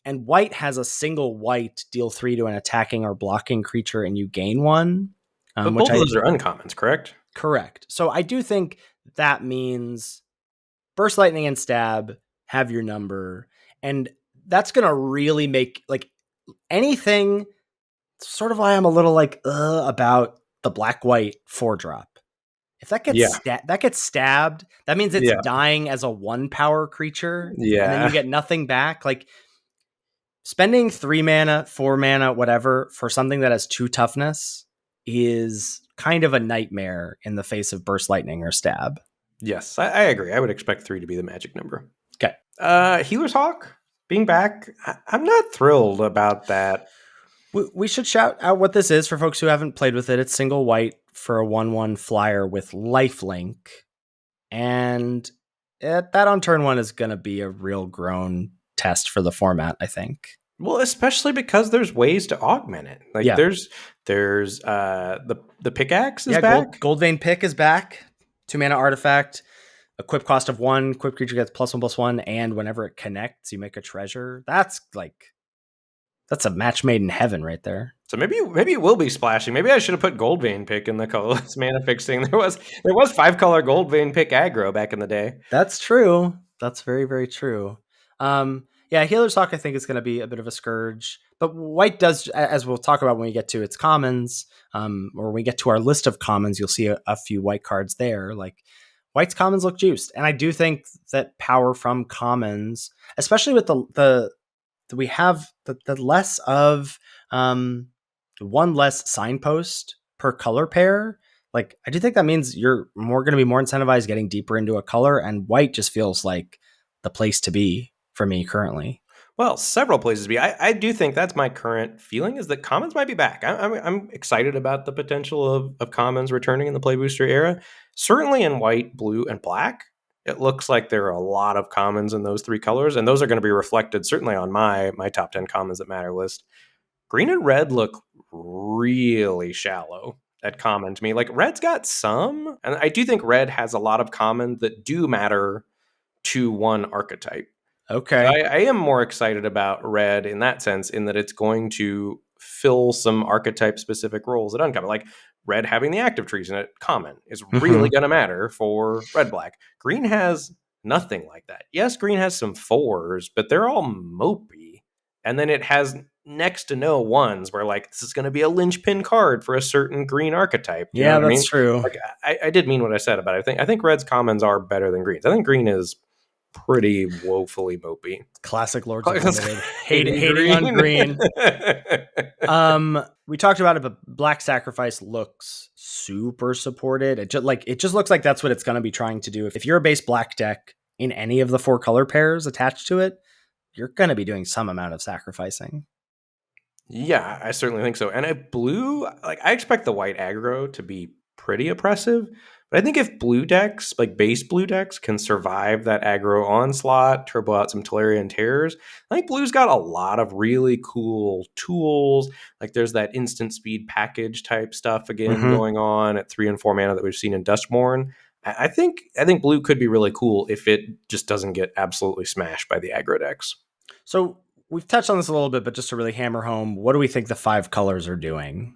And white has a single white, deal 3 to an attacking or blocking creature, and you gain 1. But both of those are uncommons, correct? Correct. So I do think that means Burst Lightning and Stab have your number. And that's going to really make like anything, sort of why I'm a little like about the black-white 4-drop. If that gets stabbed, that means it's dying as a 1-power creature. Yeah. And then you get nothing back. Like spending 3 mana, 4 mana, whatever, for something that has 2 toughness is kind of a nightmare in the face of Burst Lightning or Stab. Yes, I agree. I would expect 3 to be the magic number. Okay. Healer's Hawk, being back, I'm not thrilled about that. We should shout out what this is for folks who haven't played with it. It's single white for a 1/1 flyer with lifelink. And that on turn one is going to be a real grown test for the format, I think. Well, especially because there's ways to augment it. Like Yeah. there's the pickaxe is Yeah, back. Gold Vein Pick is back. 2-mana artifact. Equip cost of 1. Equip creature gets +1/+1. And whenever it connects, you make a treasure. That's a match made in heaven right there. So maybe it will be splashing. Maybe I should have put Gold Vein Pick in the colorless mana fixing. There was 5-color Gold Vein Pick aggro back in the day. That's true. That's very, very true. Yeah, Healer's Hawk I think is going to be a bit of a scourge, but white does, as we'll talk about when we get to its commons, or when we get to our list of commons, you'll see a few white cards there. Like white's commons look juiced, and I do think that power from commons, especially with the we have the less of one less signpost per color pair. Like I do think that means you're going to be more incentivized getting deeper into a color, and white just feels like the place to be for me currently. Well, several places to be. I do think that's my current feeling is that commons might be back. I'm excited about the potential of commons returning in the play booster era. Certainly in white, blue, and black. It looks like there are a lot of commons in those three colors, and those are going to be reflected certainly on my top 10 commons that matter list. Green and red look really shallow at common to me. Like red's got some, and I do think red has a lot of common that do matter to one archetype. Okay. I am more excited about red in that sense, in that it's going to fill some archetype specific roles at uncommon. Like red having the active trees in it, common, is really going to matter for red black. Green has nothing like that. Yes, green has some 4s, but they're all mopey. And then it has next to no 1s where like this is going to be a linchpin card for a certain green archetype. You know what that's I mean? true. Like I did mean what I said about it. I think red's commons are better than greens. I think green is pretty woefully mopey. Classic Lords of Limited. hating on green. We talked about it, but Black Sacrifice looks super supported. It just looks like that's what it's going to be trying to do. If you're a base black deck in any of the 4 color pairs attached to it, you're going to be doing some amount of sacrificing. Yeah, I certainly think so. And a blue, like I expect the white aggro to be pretty oppressive. But I think if blue decks, like base blue decks, can survive that aggro onslaught, turbo out some Tolarian Terrors, I think blue's got a lot of really cool tools. Like there's that instant speed package type stuff again going on at 3 and 4 mana that we've seen in Dustborn. I think blue could be really cool if it just doesn't get absolutely smashed by the aggro decks. So we've touched on this a little bit, but just to really hammer home, what do we think the 5 colors are doing?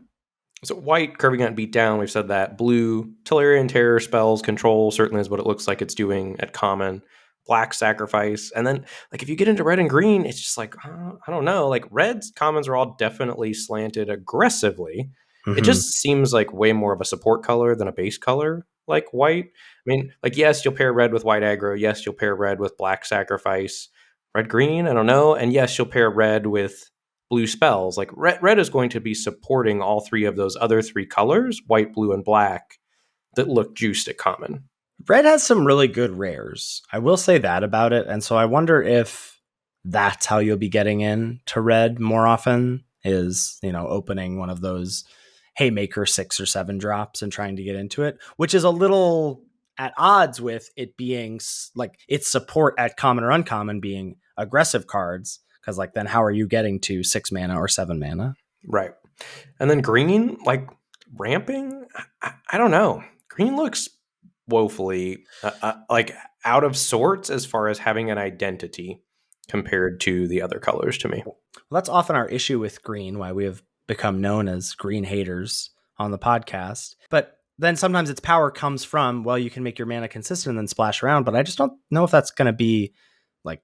So white, curving out, beat down. We've said that. Blue, Tolarian Terror, spells, control, certainly is what it looks like it's doing at common. Black, sacrifice. And then, like, if you get into red and green, it's just like, I don't know. Like, red's commons are all definitely slanted aggressively. It just seems like way more of a support color than a base color, like white. I mean, like, yes, you'll pair red with white aggro. Yes, you'll pair red with black sacrifice. Red, green, I don't know. And yes, you'll pair red with blue spells. Like red is going to be supporting all 3 of those other 3 colors, white, blue, and black, that look juiced at common. Red has some really good rares. I will say that about it. And so I wonder if that's how you'll be getting in to red more often, is, opening one of those Haymaker 6 or 7 drops and trying to get into it, which is a little at odds with it being like its support at common or uncommon being aggressive cards. Because like then how are you getting to 6 mana or 7 mana? Right. And then green, like ramping, I don't know. Green looks woefully like out of sorts as far as having an identity compared to the other colors to me. Well, that's often our issue with green, why we have become known as green haters on the podcast. But then sometimes its power comes from, well, you can make your mana consistent and then splash around. But I just don't know if that's going to be like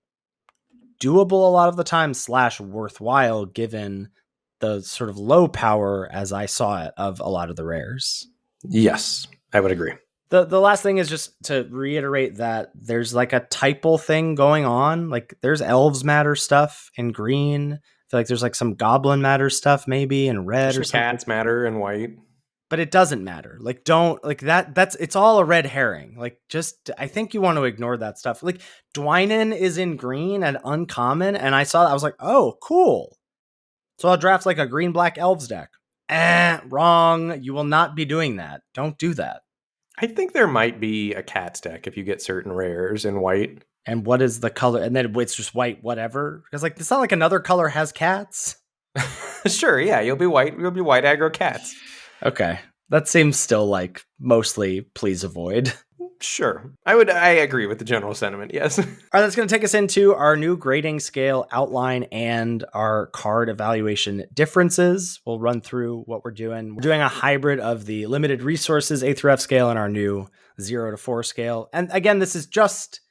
doable a lot of the time / worthwhile given the sort of low power, as I saw it, of a lot of the rares. Yes, I would agree. The last thing is just to reiterate that there's like a typal thing going on. Like there's elves matter stuff in green. I feel like there's like some goblin matter stuff maybe in red, There's or some something. cats matter in white. but it doesn't matter. Like, don't like that. It's all a red herring. Like, I think you want to ignore that stuff. Like, Dwynen is in green and uncommon. And I was like, oh, cool. So I'll draft like a green black elves deck. Wrong. You will not be doing that. Don't do that. I think there might be a cat's deck if you get certain rares in white. And what is the color? And then it's just white, whatever. Because like, it's not like another color has cats. Sure, yeah, you'll be white aggro cats. Okay. That seems still like mostly please avoid. Sure. I agree with the general sentiment, yes. All right, that's going to take us into our new grading scale outline and our card evaluation differences. We'll run through what we're doing. We're doing a hybrid of the limited resources A through F scale and our new 0 to 4 scale. And again, this is just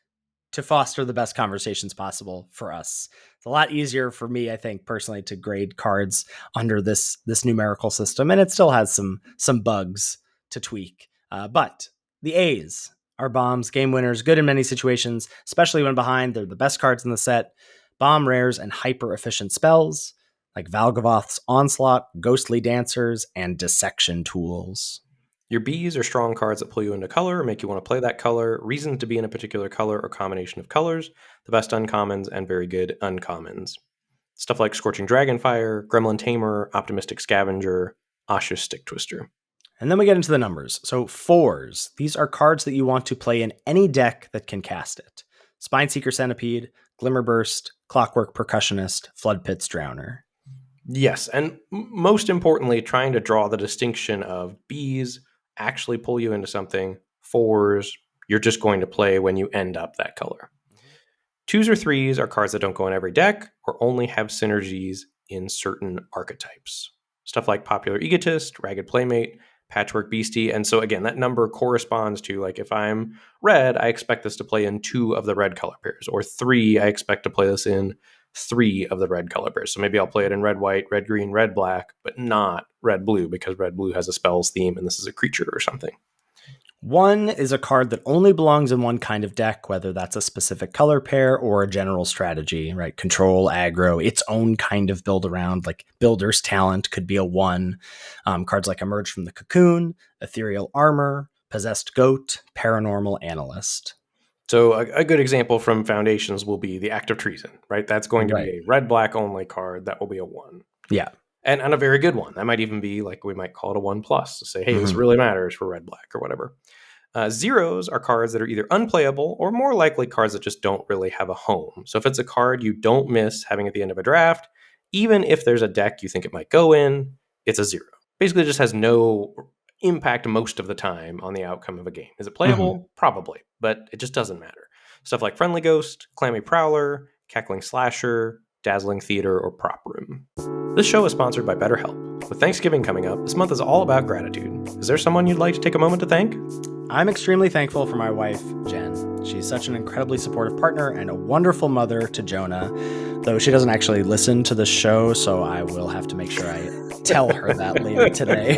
to foster the best conversations possible for us. It's a lot easier for me, I think, personally, to grade cards under this numerical system, and it still has some bugs to tweak. But the A's are bombs, game winners, good in many situations, especially when behind. They're the best cards in the set. Bomb rares and hyper efficient spells like Valgavoth's Onslaught, Ghostly Dancers, and Dissection Tools. Your Bs are strong cards that pull you into color, make you want to play that color, reasons to be in a particular color or combination of colors, the best uncommons, and very good uncommons. Stuff like Scorching Dragonfire, Gremlin Tamer, Optimistic Scavenger, Asha's Stick Twister. And then we get into the numbers. So 4s, these are cards that you want to play in any deck that can cast it. Spineseeker Centipede, Glimmerburst, Clockwork Percussionist, Floodpits Drowner. Yes, and most importantly, trying to draw the distinction of Bs actually pull you into something. 4s, you're just going to play when you end up that color. 2s or 3s are cards that don't go in every deck or only have synergies in certain archetypes. Stuff like Popular Egotist, Ragged Playmate, Patchwork Beastie. And so again, that number corresponds to, like, if I'm red, I expect this to play in 2 of the red color pairs, or 3, I expect to play this in 3 of the red color pairs. So maybe I'll play it in red, white, red, green, red, black, but not red, blue, because red, blue has a spells theme and this is a creature or something. 1 is a card that only belongs in one kind of deck, whether that's a specific color pair or a general strategy, right? Control, aggro, its own kind of build around, like Builder's Talent could be a 1. Cards like Emerge from the Cocoon, Ethereal Armor, Possessed Goat, Paranormal Analyst. So a good example from Foundations will be the Act of Treason, right? That's going to be a red-black only card. That will be a 1. Yeah. And a very good one. That might even be, like, we might call it a 1+ to say, hey, this really matters for red-black or whatever. 0s are cards that are either unplayable or more likely cards that just don't really have a home. So if it's a card you don't miss having at the end of a draft, even if there's a deck you think it might go in, it's a 0. Basically, it just has no impact most of the time on the outcome of a game. Is it playable? Probably, but it just doesn't matter. Stuff like Friendly Ghost, Clammy Prowler, Cackling Slasher, Dazzling Theater, or Prop Room. This show is sponsored by BetterHelp. With Thanksgiving coming up, this month is all about gratitude. Is there someone you'd like to take a moment to thank? I'm extremely thankful for my wife, Jen. She's such an incredibly supportive partner and a wonderful mother to Jonah, though she doesn't actually listen to the show, so I will have to make sure I tell her that later today.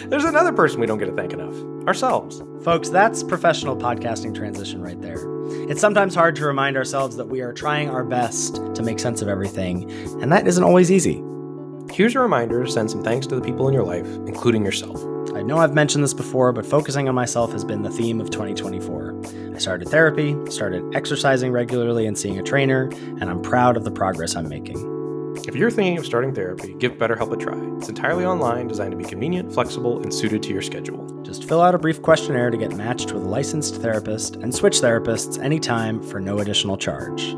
There's another person we don't get to thank enough. Ourselves. Folks, that's professional podcasting transition right there. It's sometimes hard to remind ourselves that we are trying our best to make sense of everything, and that isn't always easy. Here's a reminder to send some thanks to the people in your life, including yourself. I know I've mentioned this before, but focusing on myself has been the theme of 2024. I started therapy, started exercising regularly and seeing a trainer, and I'm proud of the progress I'm making. If you're thinking of starting therapy, give BetterHelp a try. It's entirely online, designed to be convenient, flexible, and suited to your schedule. Just fill out a brief questionnaire to get matched with a licensed therapist and switch therapists anytime for no additional charge.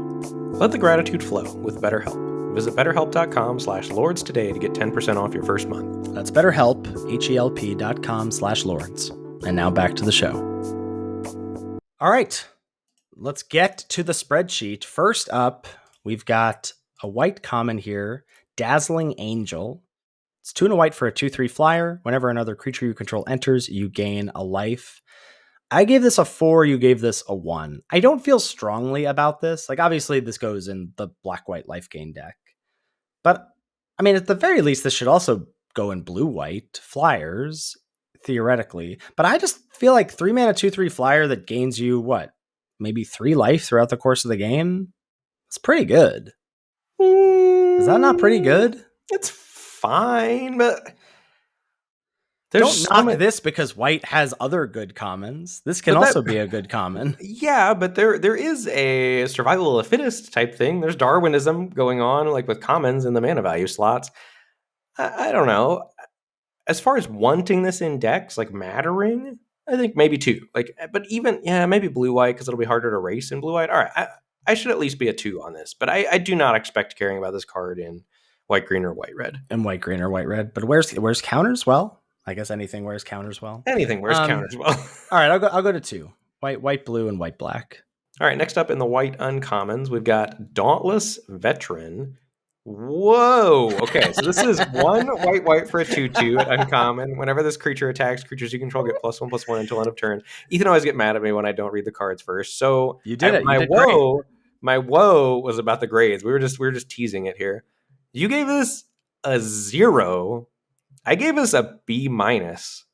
Let the gratitude flow with BetterHelp. Visit betterhelp.com/lords today to get 10% off your first month. That's BetterHelp, HELP.com/lords. And now back to the show. All right, let's get to the spreadsheet. First up, we've got a white common here, Dazzling Angel. It's 2 and a white for a 2/3 flyer. Whenever another creature you control enters, you gain a life. I gave this a 4, you gave this a 1. I don't feel strongly about this. Like, obviously, this goes in the black-white life gain deck. But, I mean, at the very least, this should also go in blue-white flyers, theoretically. But I just feel like 3 mana 2/3 flyer that gains you, what, maybe 3 life throughout the course of the game? It's pretty good. Is that not pretty good? It's fine, but There's Don't so knock much, this because white has other good commons. This can but that also be a good common. yeah, but there is a survival of the fittest type thing. There's Darwinism going on, like with commons in the mana value slots. I don't know. As far as wanting this in decks, like mattering, I think maybe two. Like, but even yeah, maybe blue white because it'll be harder to race in blue white. All right, I should at least be a two on this, but I do not expect caring about this card in white green or white red. And white green or white red. But where's counters? Well, I guess anything wears counters well. Anything, where's counters? Well, All right, I'll go to two. White blue and white black. all right. Next up in the white uncommons, we've got Dauntless Veteran. Whoa. Okay, so this is one white for a 2/2 at uncommon. Whenever this creature attacks, creatures you control get +1/+1 until end of turn. Ethan always get mad at me when I don't read the cards first. So You did it. You my did great. my woe was about the grades. We were just teasing it here. You gave this a 0. I gave us a B minus.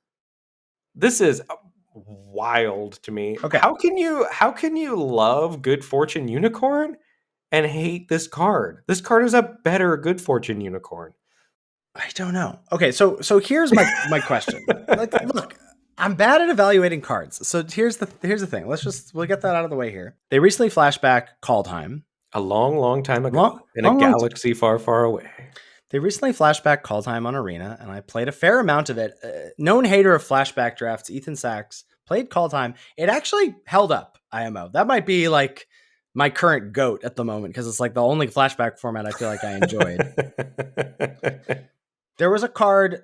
This is wild to me. Okay. How can you love Good Fortune Unicorn and hate this card? This card is a better Good Fortune Unicorn. I don't know. Okay, so here's my question. Like, look, I'm bad at evaluating cards. So here's the thing. We'll get that out of the way here. They recently flashed back Call Time. A long time ago in a galaxy far, far away. They recently flashed back Call Time on Arena, and I played a fair amount of it. Known hater of flashback drafts, Ethan Sachs, played Call Time. It actually held up, IMO. That might be like my current GOAT at the moment because it's like the only flashback format I feel like I enjoyed. There was a card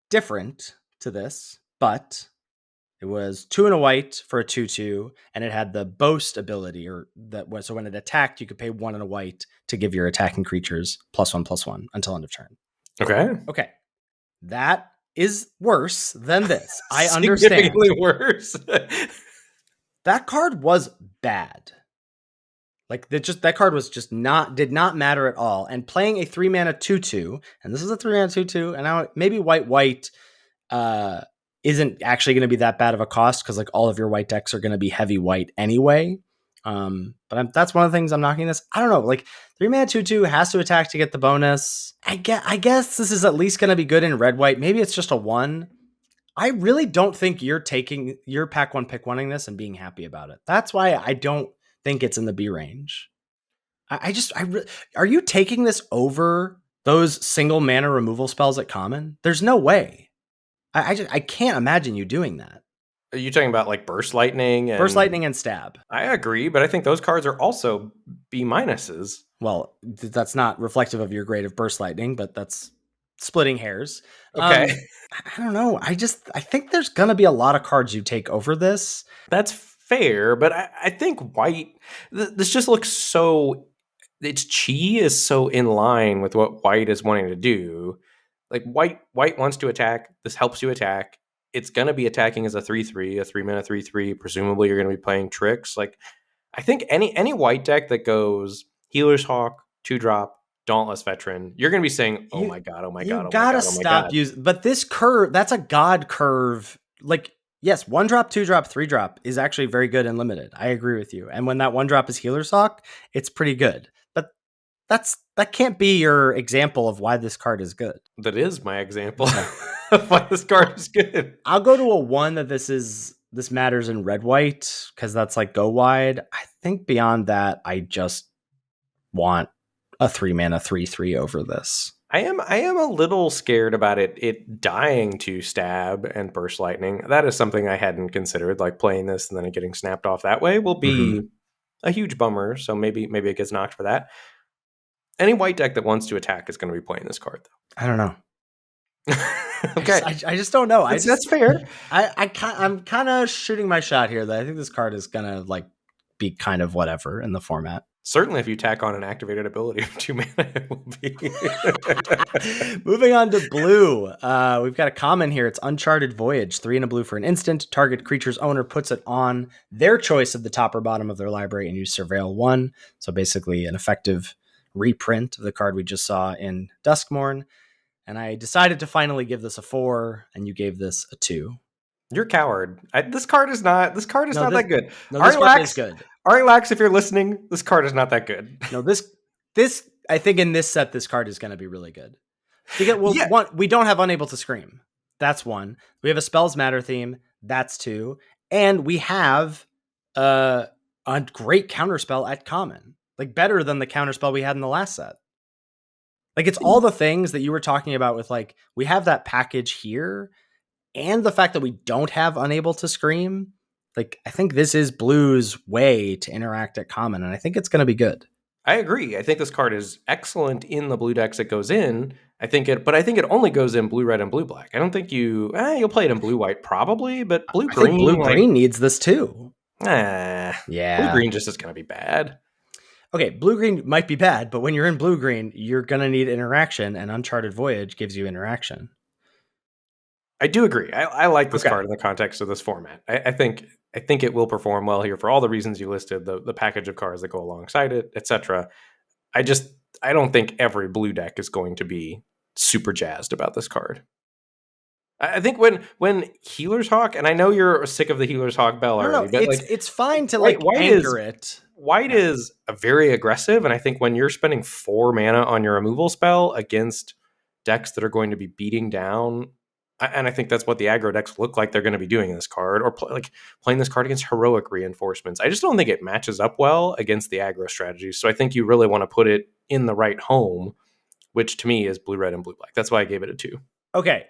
different to this, but it was 2 and a white for a 2/2, and it had the boast ability, so when it attacked, you could pay 1 and a white to give your attacking creatures +1/+1 until end of turn. Okay. That is worse than this. I understand. Significantly worse. That card was bad. Like that card was just did not matter at all. And playing a 3-mana 2/2, and this is a 3-mana 2/2, and now maybe white isn't actually going to be that bad of a cost because like all of your white decks are going to be heavy white anyway. But that's one of the things I'm knocking this. I don't know, like 3-mana 2/2 has to attack to get the bonus. I guess this is at least going to be good in red white. Maybe it's just a 1. I really don't think you're pack 1 pick 1ing this and being happy about it. That's why I don't think it's in the B range. Are you taking this over those single mana removal spells at common? There's no way. I can't imagine you doing that. Are you talking about like Burst Lightning? Burst Lightning and Stab. I agree, but I think those cards are also B minuses. Well, that's not reflective of your grade of Burst Lightning, but that's splitting hairs. Okay. I don't know. I think there's going to be a lot of cards you take over this. That's fair, but I think white, this just looks so, its chi is so in line with what white is wanting to do. Like white wants to attack. This helps you attack. It's going to be attacking as a 3/3, a 3-mana 3/3. Presumably you're going to be playing tricks. Like I think any white deck that goes Healer's Hawk, 2-drop, Dauntless Veteran, you're going to be saying, oh my God. You gotta stop using, but this curve, that's a God curve. Like, yes, 1-drop, 2-drop, 3-drop is actually very good and limited. I agree with you. And when that 1-drop is Healer's Hawk, it's pretty good. But that can't be your example of why this card is good. That is my example of why this card is good. I'll go to a 1 that this matters in red white because that's like go wide. I think beyond that, I just want a 3-mana 3/3 over this. I am a little scared about it dying to Stab and Burst Lightning. That is something I hadn't considered. Like playing this and then it getting snapped off that way will be a huge bummer. So maybe it gets knocked for that. Any white deck that wants to attack is going to be playing this card, though. I don't know. Okay, I just don't know. That's fair. I'm kind of shooting my shot here that I think this card is gonna like be kind of whatever in the format. Certainly, if you tack on an activated ability of 2 mana, it will be. Moving on to blue. We've got a common here. It's Uncharted Voyage. 3 and a blue for an instant. Target creature's owner puts it on their choice of the top or bottom of their library and you surveil 1. So basically an effective reprint of the card we just saw in Duskmourn. And I decided to finally give this a 4, and you gave this a 2. You're a coward. This card is not that good. No, this card is good. Ari Lax, if you're listening, this card is not that good. No, this I think in this set, this card is going to be really good. Because, we don't have Unable to Scream. That's one. We have a Spells Matter theme. That's two. And we have a great counterspell at common. Like better than the counterspell we had in the last set. Like it's all the things that you were talking about with like, we have that package here and the fact that we don't have Unable to Scream. Like, I think this is Blue's way to interact at common, and I think it's going to be good. I agree. I think this card is excellent in the blue decks it goes in. I think it only goes in blue red and blue black. I don't think you'll play it in blue white probably, but blue I green, think blue green needs this too. blue Yeah. green just is going to be bad. Okay, blue green might be bad, but when you're in blue green, you're going to need interaction, and Uncharted Voyage gives you interaction. I do agree. I like this card in the context of this format. I think it will perform well here for all the reasons you listed, the package of cards that go alongside it, etc. I don't think every blue deck is going to be super jazzed about this card. I think when Healer's Hawk, and I know you're sick of the Healer's Hawk bell already, but it's fine to like anchor it. White is a very aggressive, and I think when you're spending 4 mana on your removal spell against decks that are going to be beating down, and I think that's what the aggro decks look like they're going to be doing in this card, or playing this card against heroic reinforcements. I just don't think it matches up well against the aggro strategies. So I think you really want to put it in the right home, which to me is blue red and blue black. That's why I gave it a 2. Okay.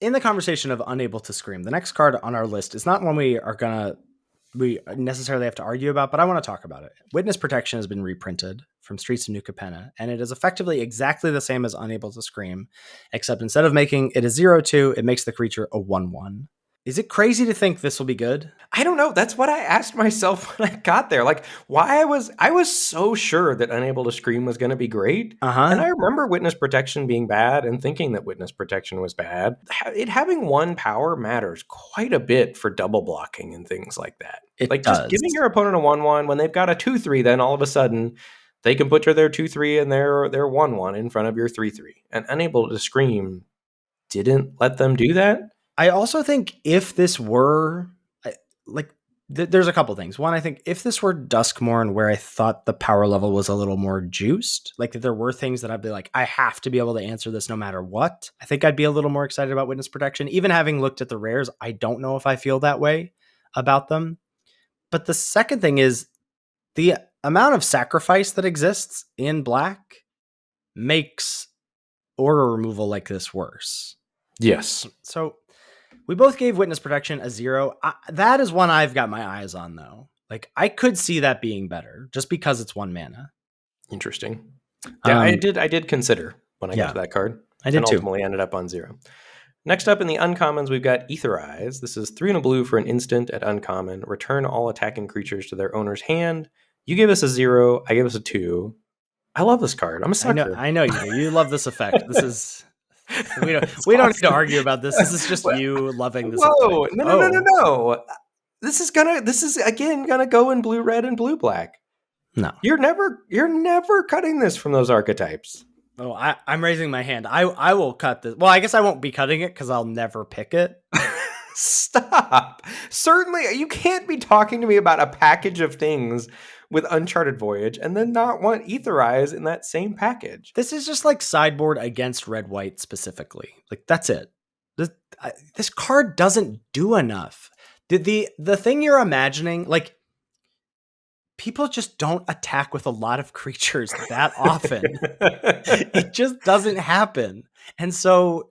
In the conversation of Unable to Scream, the next card on our list is not one we necessarily have to argue about, but I want to talk about it. Witness Protection has been reprinted from Streets of New Capenna, and it is effectively exactly the same as Unable to Scream, except instead of making it a 0/2, it makes the creature a 1/1. Is it crazy to think this will be good? I don't know. That's what I asked myself when I got there. Like, why I was so sure that Unable to Scream was going to be great. And I remember Witness Protection being bad and thinking that Witness Protection was bad. It having 1 power matters quite a bit for double blocking and things like that. It like does. Just giving your opponent a 1/1 when they've got a 2/3, then all of a sudden they can put their 2/3 and their 1/1 in front of your 3/3. And Unable to Scream didn't let them do that. I also think if this were there's a couple things. One, I think if this were Duskmourn, where I thought the power level was a little more juiced, like if there were things that I'd be like, I have to be able to answer this no matter what, I think I'd be a little more excited about Witness Protection. Even having looked at the rares, I don't know if I feel that way about them. But the second thing is the amount of sacrifice that exists in black makes aura removal like this worse. Yes. So we both gave Witness Protection a 0. That is one I've got my eyes on, though. Like, I could see that being better just because it's 1 mana. Interesting. Yeah, I did consider when I got to that card. I did and too. Ultimately ended up on 0. Next up in the uncommons, we've got Aetherize. This is 3 and a blue for an instant at uncommon. Return all attacking creatures to their owner's hand. You gave us a 0. I gave us a 2. I love this card. I'm a sucker. I know you do. You love this effect. This is... We don't need to argue about this. This is just you loving this. Whoa! Effect. No. This is again gonna go in blue red and blue black. No. You're never cutting this from those archetypes. Oh, I'm raising my hand. I will cut this. Well, I guess I won't be cutting it because I'll never pick it. Stop. Certainly, you can't be talking to me about a package of things with Uncharted Voyage and then not want Aetherize in that same package. This is just like sideboard against red-white specifically. Like, that's it. This card doesn't do enough. The thing you're imagining, like, people just don't attack with a lot of creatures that often. It just doesn't happen. And so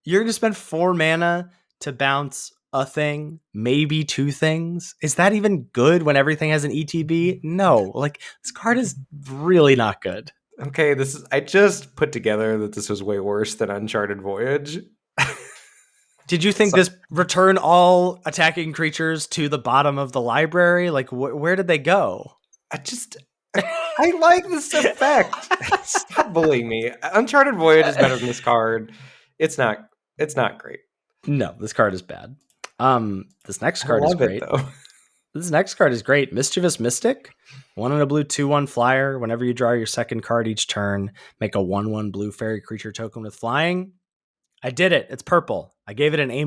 you're going to spend 4 mana to bounce a thing, maybe 2 things. Is that even good when everything has an ETB? No. Like, this card is really not good. Okay, I just put together that this was way worse than Uncharted Voyage. Did you think this return all attacking creatures to the bottom of the library? Like, where did they go? I like this effect. Stop bullying me. Uncharted Voyage is better than this card. It's not great. No, this card is bad. This next card is great. This next card is great. Mischievous Mystic. 1 and a blue, 2/1 flyer. Whenever you draw your second card each turn, make a 1/1 blue fairy creature token with flying. I did it. It's purple. I gave it an A-.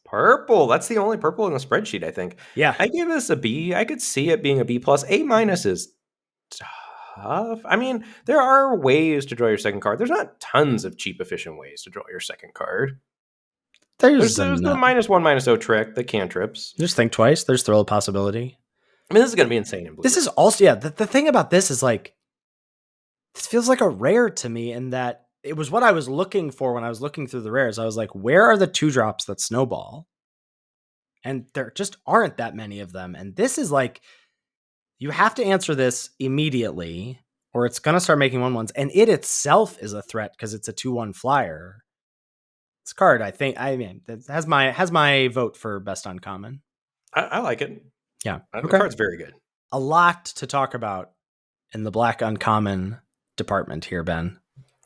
Purple. That's the only purple in the spreadsheet, I think. Yeah. I gave this a B. I could see it being a B+. A- is tough. I mean, there are ways to draw your second card. There's not tons of cheap, efficient ways to draw your second card. There's the -1/-0 trick, the cantrips. Just think twice. There's Thrill of Possibility. I mean, this is going to be insane in blue. This is also, yeah, the thing about this is like, this feels like a rare to me in that it was what I was looking for when I was looking through the rares. I was like, where are the 2-drops that snowball? And there just aren't that many of them. And this is like, you have to answer this immediately or it's going to start making 1/1s. And it itself is a threat because it's a 2/1 flyer. This card, I mean, has my vote for best uncommon. I like it. Yeah. The card's very good. A lot to talk about in the black uncommon department here, Ben.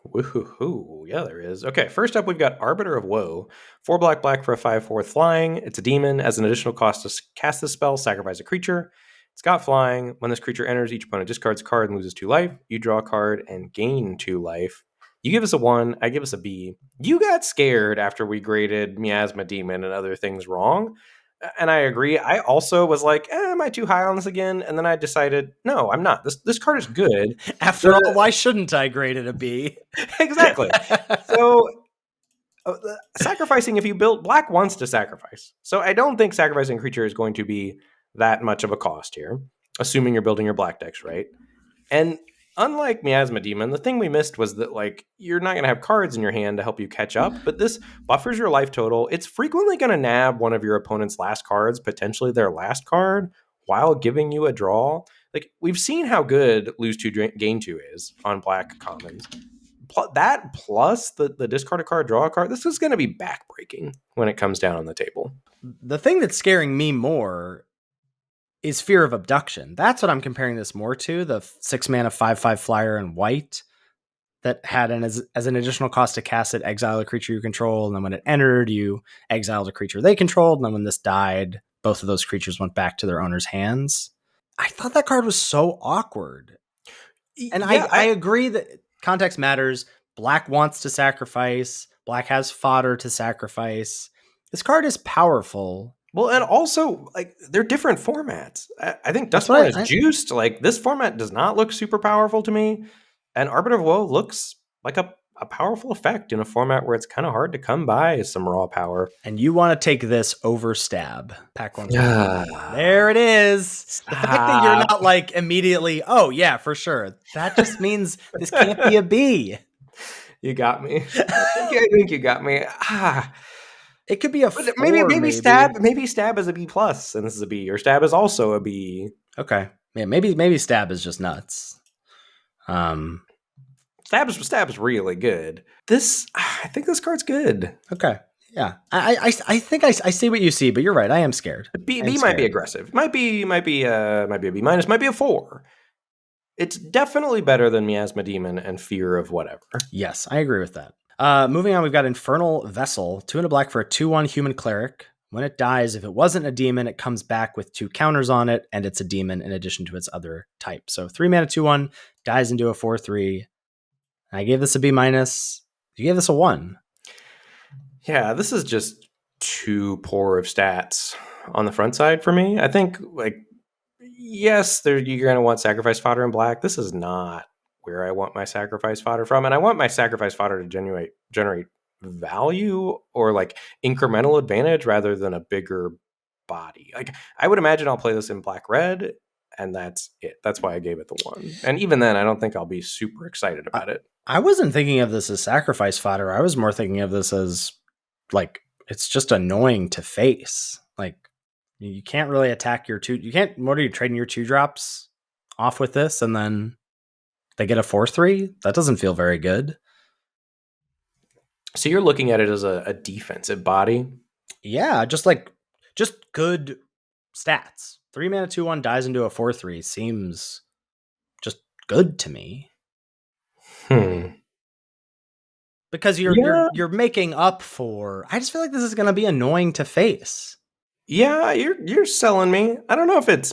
Woohoo! Yeah, there is. Okay, first up, we've got Arbiter of Woe. 4 black for a 5/4 flying. It's a demon. As an additional cost to cast this spell, sacrifice a creature. It's got flying. When this creature enters, each opponent discards a card and loses 2 life. You draw a card and gain 2 life. You give us a 1, I give us a B. You got scared after we graded Miasma Demon and other things wrong. And I agree. I also was like, am I too high on this again? And then I decided, no, I'm not. This card is good. After all, why shouldn't I grade it a B? Exactly. So sacrificing, if you build, black wants to sacrifice. So I don't think sacrificing a creature is going to be that much of a cost here, assuming you're building your black decks, right? And unlike Miasma Demon, the thing we missed was that, like, you're not going to have cards in your hand to help you catch up, but this buffers your life total. It's frequently going to nab one of your opponent's last cards, potentially their last card, while giving you a draw. Like, we've seen how good lose 2, gain 2 is on black commons. That plus the discard a card, draw a card, this is going to be backbreaking when it comes down on the table. The thing that's scaring me more is Fear of Abduction. That's what I'm comparing this more to. The 6 mana 5/5 flyer in white that had as an additional cost to cast it, exile a creature you control, and then when it entered, you exiled a creature they controlled, and then when this died, both of those creatures went back to their owner's hands. I thought that card was so awkward. And yeah, I agree that context matters. Black wants to sacrifice. Black has fodder to sacrifice. This card is powerful. Well, and also, like, they're different formats. I think Dustborn is juiced. Like, this format does not look super powerful to me. And Arbiter of Woe looks like a powerful effect in a format where it's kind of hard to come by some raw power. And you want to take this over Stab. Pack 1. There it is. Stop. The fact that you're not like immediately, oh yeah, for sure. That just means this can't be a B. You got me. I think you got me. It could be a 4, maybe Stab is a B plus, and this is a B, or Stab is also a B. Okay, yeah, maybe Stab is just nuts. Stab is really good. I think this card's good. Okay, yeah, I think I see what you see, but you're right. I am scared. B might be aggressive. Might be a B minus. Might be a 4. It's definitely better than Miasma Demon and Fear of whatever. Yes, I agree with that. Moving on, we've got Infernal Vessel, 2 and a black for a 2/1 human cleric. When it dies, if it wasn't a demon, it comes back with 2 counters on it, and it's a demon in addition to its other type. So 3 mana 2/1 dies into a 4/3. I gave this a B minus. You gave this a 1. Yeah, this is just too poor of stats on the front side for me. I think, like, yes, you're going to want sacrifice fodder in black. This is not where I want my sacrifice fodder from. And I want my sacrifice fodder to generate value or like incremental advantage rather than a bigger body. Like, I would imagine I'll play this in black red, and that's it. That's why I gave it the 1. And even then, I don't think I'll be super excited about it. I wasn't thinking of this as sacrifice fodder. I was more thinking of this as like, it's just annoying to face. Like, you can't really attack your 2. You can't, what are you trading your 2-drops off with this? And then they get a 4/3? That doesn't feel very good. So you're looking at it as a defensive body? Yeah, just good stats. 3 mana 2/1 dies into a 4/3 seems just good to me. Because you're making up for. I just feel like this is going to be annoying to face. Yeah, you're selling me. I don't know if it's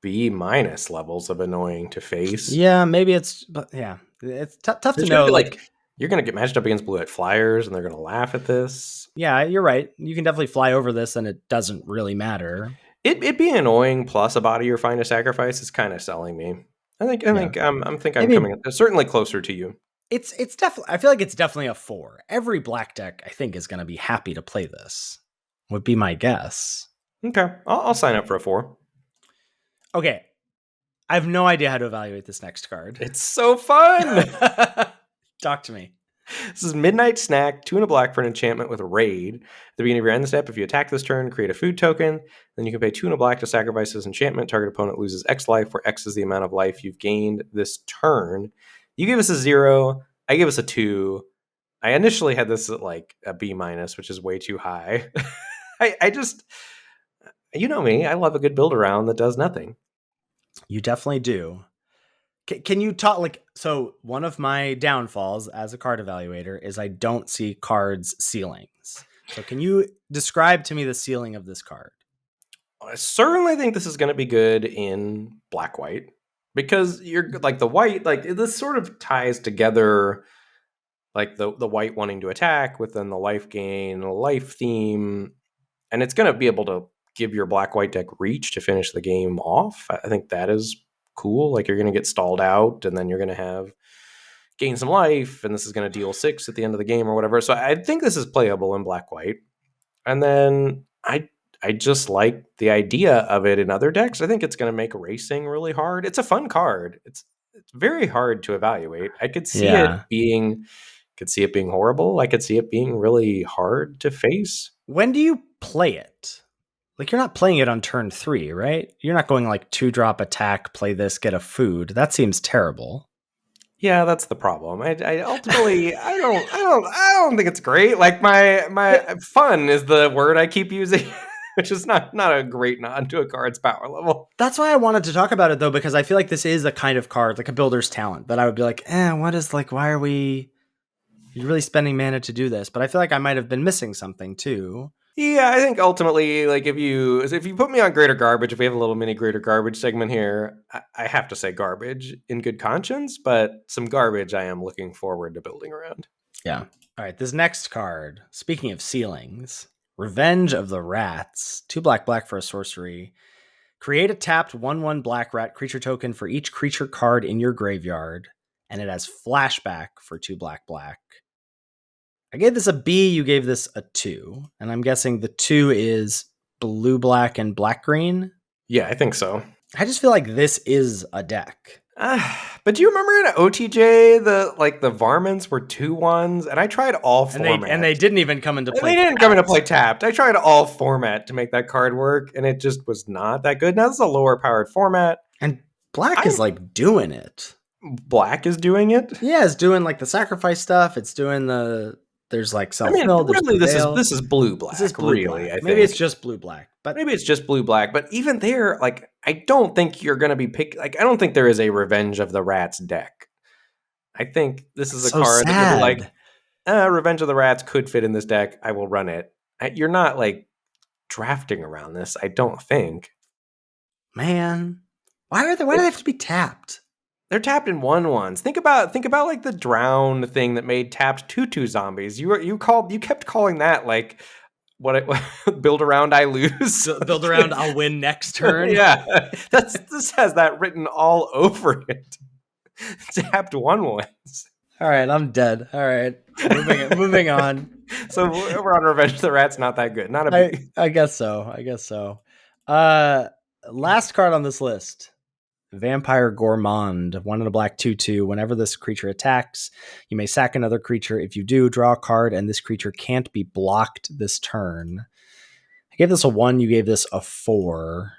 B minus levels of annoying to face. Yeah, maybe it's, but yeah, it's tough to know. Like, you're going to get matched up against blue-white flyers, and they're going to laugh at this. Yeah, you're right. You can definitely fly over this, and it doesn't really matter. It being annoying plus a body you're fine to sacrifice is kind of selling me. I'm coming certainly closer to you. It's definitely, I feel like it's definitely a 4. Every black deck I think is going to be happy to play this. Would be my guess. Okay, I'll sign up for a 4. Okay, I have no idea how to evaluate this next card. It's so fun. Talk to me. This is Midnight Snack, 2 and a black for an enchantment with Raid. At the beginning of your end step, if you attack this turn, create a food token. Then you can pay 2 and a black to sacrifice this enchantment. Target opponent loses X life, where X is the amount of life you've gained this turn. You give us a 0. I give us a 2. I initially had this at like a B-, which is way too high. I just, you know me, I love a good build around that does nothing. You definitely do. Can you talk, like, so one of my downfalls as a card evaluator is I don't see cards ceilings. So can you describe to me the ceiling of this card? I certainly think this is going to be good in black-white, because you're like the white, like this sort of ties together like the white wanting to attack within the life gain, life theme, and it's going to be able to give your black-white deck reach to finish the game off. I think that is cool. Like you're going to get stalled out, and then you're going to have gain some life, and this is going to deal 6 at the end of the game or whatever. So I think this is playable in black-white. And then I just like the idea of it in other decks. I think it's going to make racing really hard. It's a fun card. It's very hard to evaluate. I could see it being horrible. I could see it being really hard to face. When do you play it? Like, you're not playing it on turn 3, right? You're not going like 2-drop attack, play this, get a food. That seems terrible. Yeah, that's the problem. I ultimately I don't think it's great. Like my fun is the word I keep using, which is not a great nod to a card's power level. That's why I wanted to talk about it though, because I feel like this is a kind of card, like a builder's talent, that I would be like, why are we, you're really spending mana to do this? But I feel like I might have been missing something too. Yeah, I think ultimately, like if you put me on Greater Garbage, if we have a little mini Greater Garbage segment here, I have to say garbage in good conscience, but some garbage I am looking forward to building around. Yeah. All right, this next card, speaking of ceilings, Revenge of the Rats, 2 black for a sorcery. Create a tapped 1/1 black rat creature token for each creature card in your graveyard, and it has flashback for 2 black. I gave this a B, you gave this a 2, and I'm guessing the 2 is blue, black, and black, green. Yeah, I think so. I just feel like this is a deck. But do you remember in OTJ the Varmints were 2/1s, and I tried all formats. And they didn't even come into play. They didn't come into play tapped. I tried all format to make that card work, and it just was not that good. Now this is a lower powered format, and black is like doing it. Black is doing it. Yeah, it's doing like the sacrifice stuff. It's doing the. There's like self-build. Really, this is blue black. This is blue really, black. I think. Maybe it's just blue black, but maybe it's just blue black. But even there, like, I don't think you're going to be I don't think there is a Revenge of the Rats deck. I think this is a card that you'll be like, Revenge of the Rats could fit in this deck. I will run it. You're not like drafting around this. I don't think. Man, why do they have to be tapped? They're tapped in 1/1s. Think about like the drown thing that made tapped 2/2 zombies. You kept calling that like build around I lose. Build around I'll win next turn. Yeah. This has that written all over it. Tapped 1/1s. All right, I'm dead. All right. Moving on. So we're on Revenge of the Rats, not that good. Not a I guess so. Last card on this list. Vampire Gourmand, 1 and a black 2/2. Whenever this creature attacks, you may sack another creature. If you do, draw a card, and this creature can't be blocked this turn. I gave this a 1. You gave this a 4.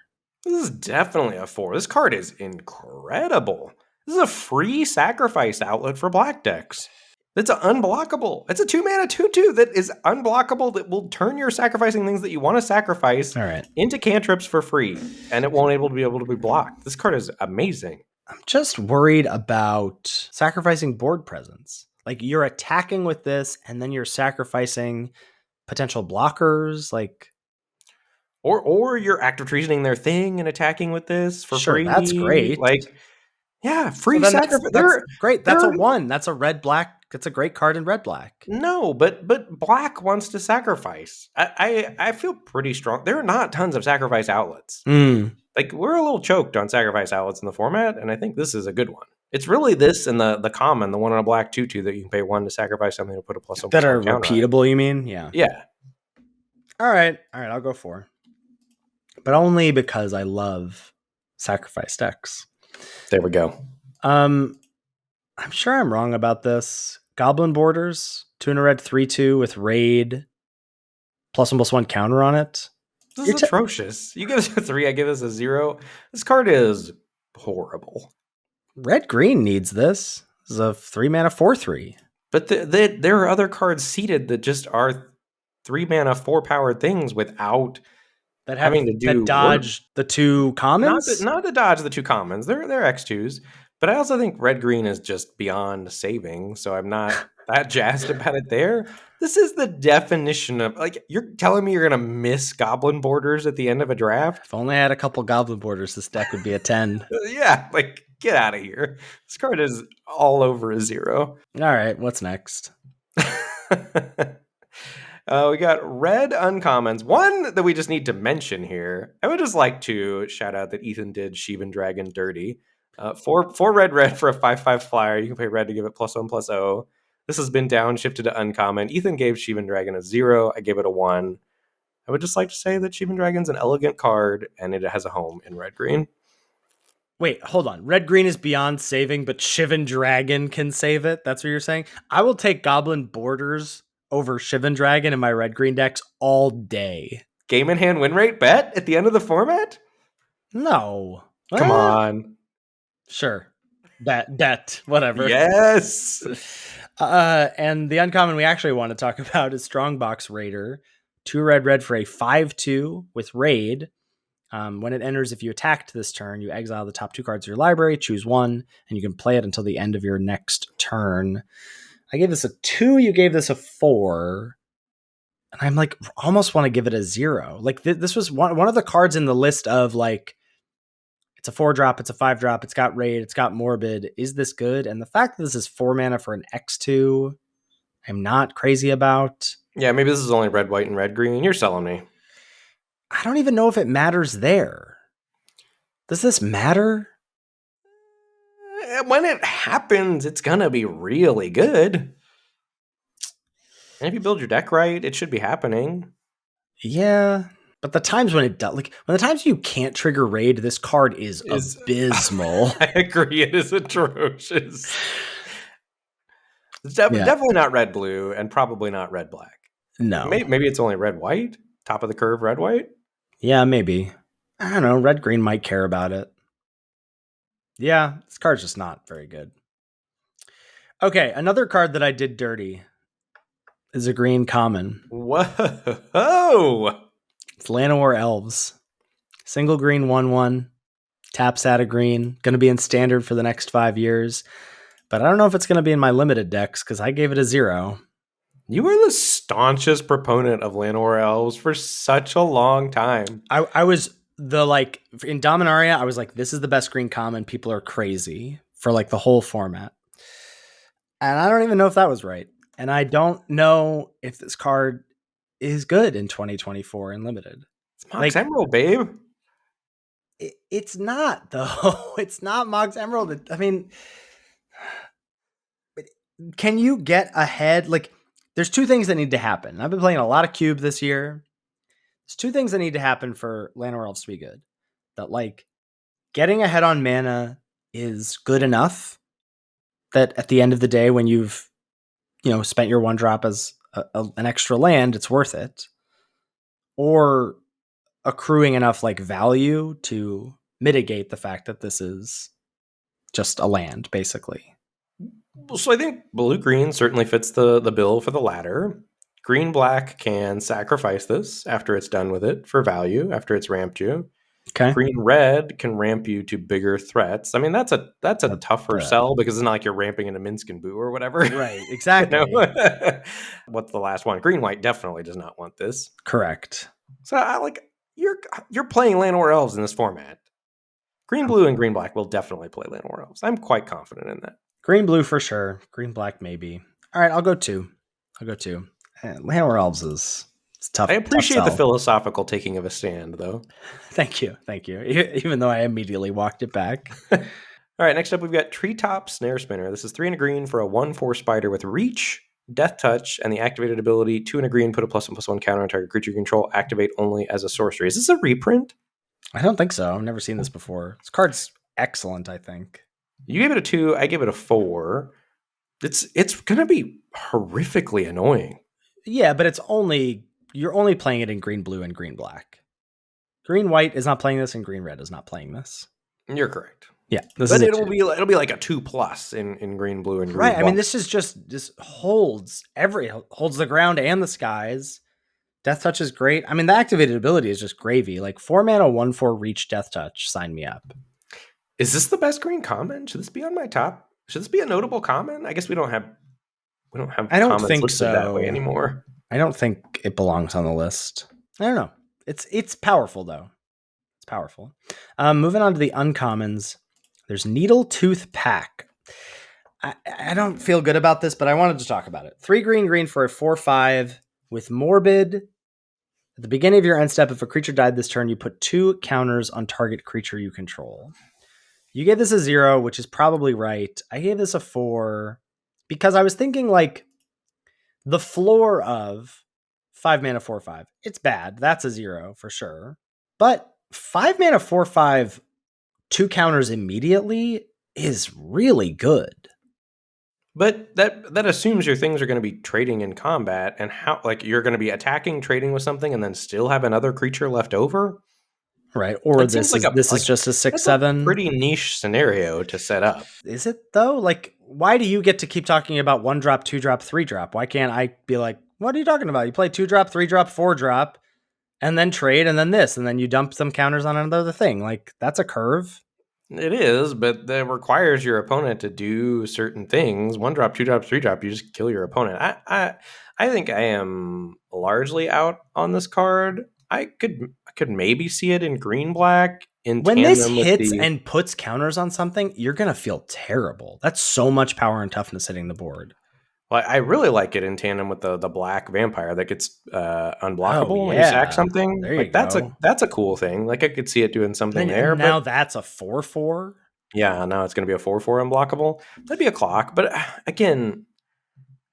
This is definitely a 4. This card is incredible. This is a free sacrifice outlet for black decks. That's unblockable. It's a 2-mana 2/2 that is unblockable, that will turn your sacrificing things that you want to sacrifice into cantrips for free, and it won't be able to be blocked. This card is amazing. I'm just worried about sacrificing board presence. Like, you're attacking with this, and then you're sacrificing potential blockers, like... Or you're active treasoning their thing and attacking with this for free. That's great. Like, yeah, free sacrifice. That's great. That's a 1. That's a red-black. That's a great card in red-black. No, but black wants to sacrifice. I feel pretty strong. There are not tons of sacrifice outlets. Like, we're a little choked on sacrifice outlets in the format, and I think this is a good one. It's really this and the common, the one on a black 2/2 that you can pay 1 to sacrifice something to put a That +1/+1 are counter on it. repeatable, you mean? Yeah. Yeah. All right, I'll go 4. But only because I love sacrifice decks. There we go. I'm sure I'm wrong about this. Goblin Borders, 2 and a red, 3/2 with raid, +1/+1 counter on it. This is atrocious. You give us a 3, I give us a 0. This card is horrible. Red green needs this. This is a 3 mana 4/3. But there are other cards seeded that just are 3 mana 4 powered things without That having to do that dodge work. the 2 commons. Not to dodge the 2 commons. They're X2s. But I also think red green is just beyond saving, so I'm not that jazzed about it there. This is the definition of, like, you're telling me you're gonna miss Goblin Borders at the end of a draft? If only I had a couple Goblin Borders, this deck would be a 10. Yeah, like, get out of here. This card is all over a 0. All right, what's next? We got red uncommons. One that we just need to mention here. I would just like to shout out that Ethan did Sheevan Dragon dirty. 4 red for a 5/5 flyer. You can pay red to give it +1/+0. This has been downshifted to uncommon. Ethan gave Sheevan Dragon a 0. I gave it a 1. I would just like to say that Sheevan Dragon's an elegant card, and it has a home in red green. Wait, hold on. Red green is beyond saving, but Shivan Dragon can save it. That's what you're saying? I will take Goblin Borders over Shivan Dragon in my red green decks all day. Game in hand win rate bet at the end of the format? No. Come on. Sure. Bet, whatever. Yes. And the uncommon we actually want to talk about is Strongbox Raider. 2 red for a 5/2 with raid. When it enters, if you attacked this turn, you exile the top 2 cards of your library, choose 1, and you can play it until the end of your next turn. I gave this a 2, you gave this a 4. And I'm like, almost want to give it a 0. Like, this was one of the cards in the list of, like, it's a 4-drop, it's a 5-drop, it's got raid, it's got morbid. Is this good? And the fact that this is 4 mana for an X2, I'm not crazy about. Yeah, maybe this is only red, white, and red green. You're selling me. I don't even know if it matters there. Does this matter? When it happens, it's gonna be really good. And if you build your deck right, it should be happening. Yeah. But the times when it does, like, when the times you can't trigger raid, this card is abysmal. I agree, it is atrocious. It's definitely not red blue, and probably not red black. No. Maybe it's only red white. Top of the curve, red white. Yeah, maybe. I don't know. Red green might care about it. Yeah, this card's just not very good. Okay, another card that I did dirty is a green common. Whoa! It's Llanowar Elves. Single green 1/1. Taps out a green. Going to be in standard for the next 5 years. But I don't know if it's going to be in my limited decks because I gave it a 0. You were the staunchest proponent of Llanowar Elves for such a long time. I was in Dominaria, I was like, this is the best green common. People are crazy for like the whole format. And I don't even know if that was right. And I don't know if this card is good in 2024 in limited. It's Mox Emerald, babe. It's not, though. It's not Mox Emerald. I mean, can you get ahead? Like, there's 2 things that need to happen. I've been playing a lot of Cube this year. There's 2 things that need to happen for Llanowar Elves to be good. That, like, getting ahead on mana is good enough that at the end of the day, when you've, spent your 1-drop as an extra land, it's worth it. Or accruing enough, like, value to mitigate the fact that this is just a land, basically. So I think blue-green certainly fits the bill for the latter. Green-black can sacrifice this after it's done with it for value, after it's ramped you. Okay. Green-red can ramp you to bigger threats. I mean, that's a tougher sell because it's not like you're ramping into Minsk and Boo or whatever. Right, exactly. What's the last one? Green-white definitely does not want this. Correct. So you're playing Llanowar Elves in this format. Green-blue and green-black will definitely play Llanowar Elves. I'm quite confident in that. Green-blue for sure. Green-black maybe. All right, I'll go 2. Llanowar Elves is tough. I appreciate the philosophical taking of a stand, though. Thank you. Even though I immediately walked it back. All right, next up we've got Treetop Snare Spinner. This is 3 and a green for a 1/4 spider with reach, death touch, and the activated ability 2 and a green, put a +1/+1 counter on target creature you control, activate only as a sorcery. Is this a reprint? I don't think so. I've never seen this before. This card's excellent, I think. You gave it a 2, I gave it a 4. It's gonna be horrifically annoying. Yeah, but you're only playing it in green, blue, and green, black. Green, white is not playing this, and green, red is not playing this. You're correct. Yeah, but it'll be like a 2+ in green, blue, and green. Right. I mean, this holds the ground and the skies. Death touch is great. I mean, the activated ability is just gravy. Like 4 mana, 1/4 reach, death touch. Sign me up. Is this the best green common? Should this be on my top? Should this be a notable common? I guess we don't have. I don't commons think listed so that way anymore. I don't think it belongs on the list. I don't know. It's powerful though. It's powerful. Moving on to the uncommons. There's Needle Tooth Pack. I don't feel good about this, but I wanted to talk about it. 3 green, green for a 4/5 with Morbid. At the beginning of your end step, if a creature died this turn, you put 2 counters on target creature you control. You gave this a 0, which is probably right. I gave this a 4 because I was thinking like the floor of 5 mana 4/5. It's bad. That's a 0 for sure. But 5 mana 4/5, 2 counters immediately is really good. But that assumes your things are going to be trading in combat, and how like you're going to be attacking, trading with something, and then still have another creature left over, right? Or this is just a 6/7. Pretty niche scenario to set up. Is it though? Like, why do you get to keep talking about 1-drop, 2-drop, 3-drop? Why can't I be like, what are you talking about? You play 2-drop, 3-drop, 4-drop, and then trade, and then this, and then you dump some counters on another thing. Like, that's a curve. It is, but that requires your opponent to do certain things. 1-drop, 2-drop, 3-drop, you just kill your opponent. I think I am largely out on this card. I could maybe see it in green black. When this hits and puts counters on something, you're gonna feel terrible. That's so much power and toughness hitting the board. Well, I really like it in tandem with the black vampire that gets unblockable when you sack something. There you go. That's a cool thing. Like I could see it doing something there. Now that's a 4/4. Yeah, now it's going to be a 4/4 unblockable. That'd be a clock. But again,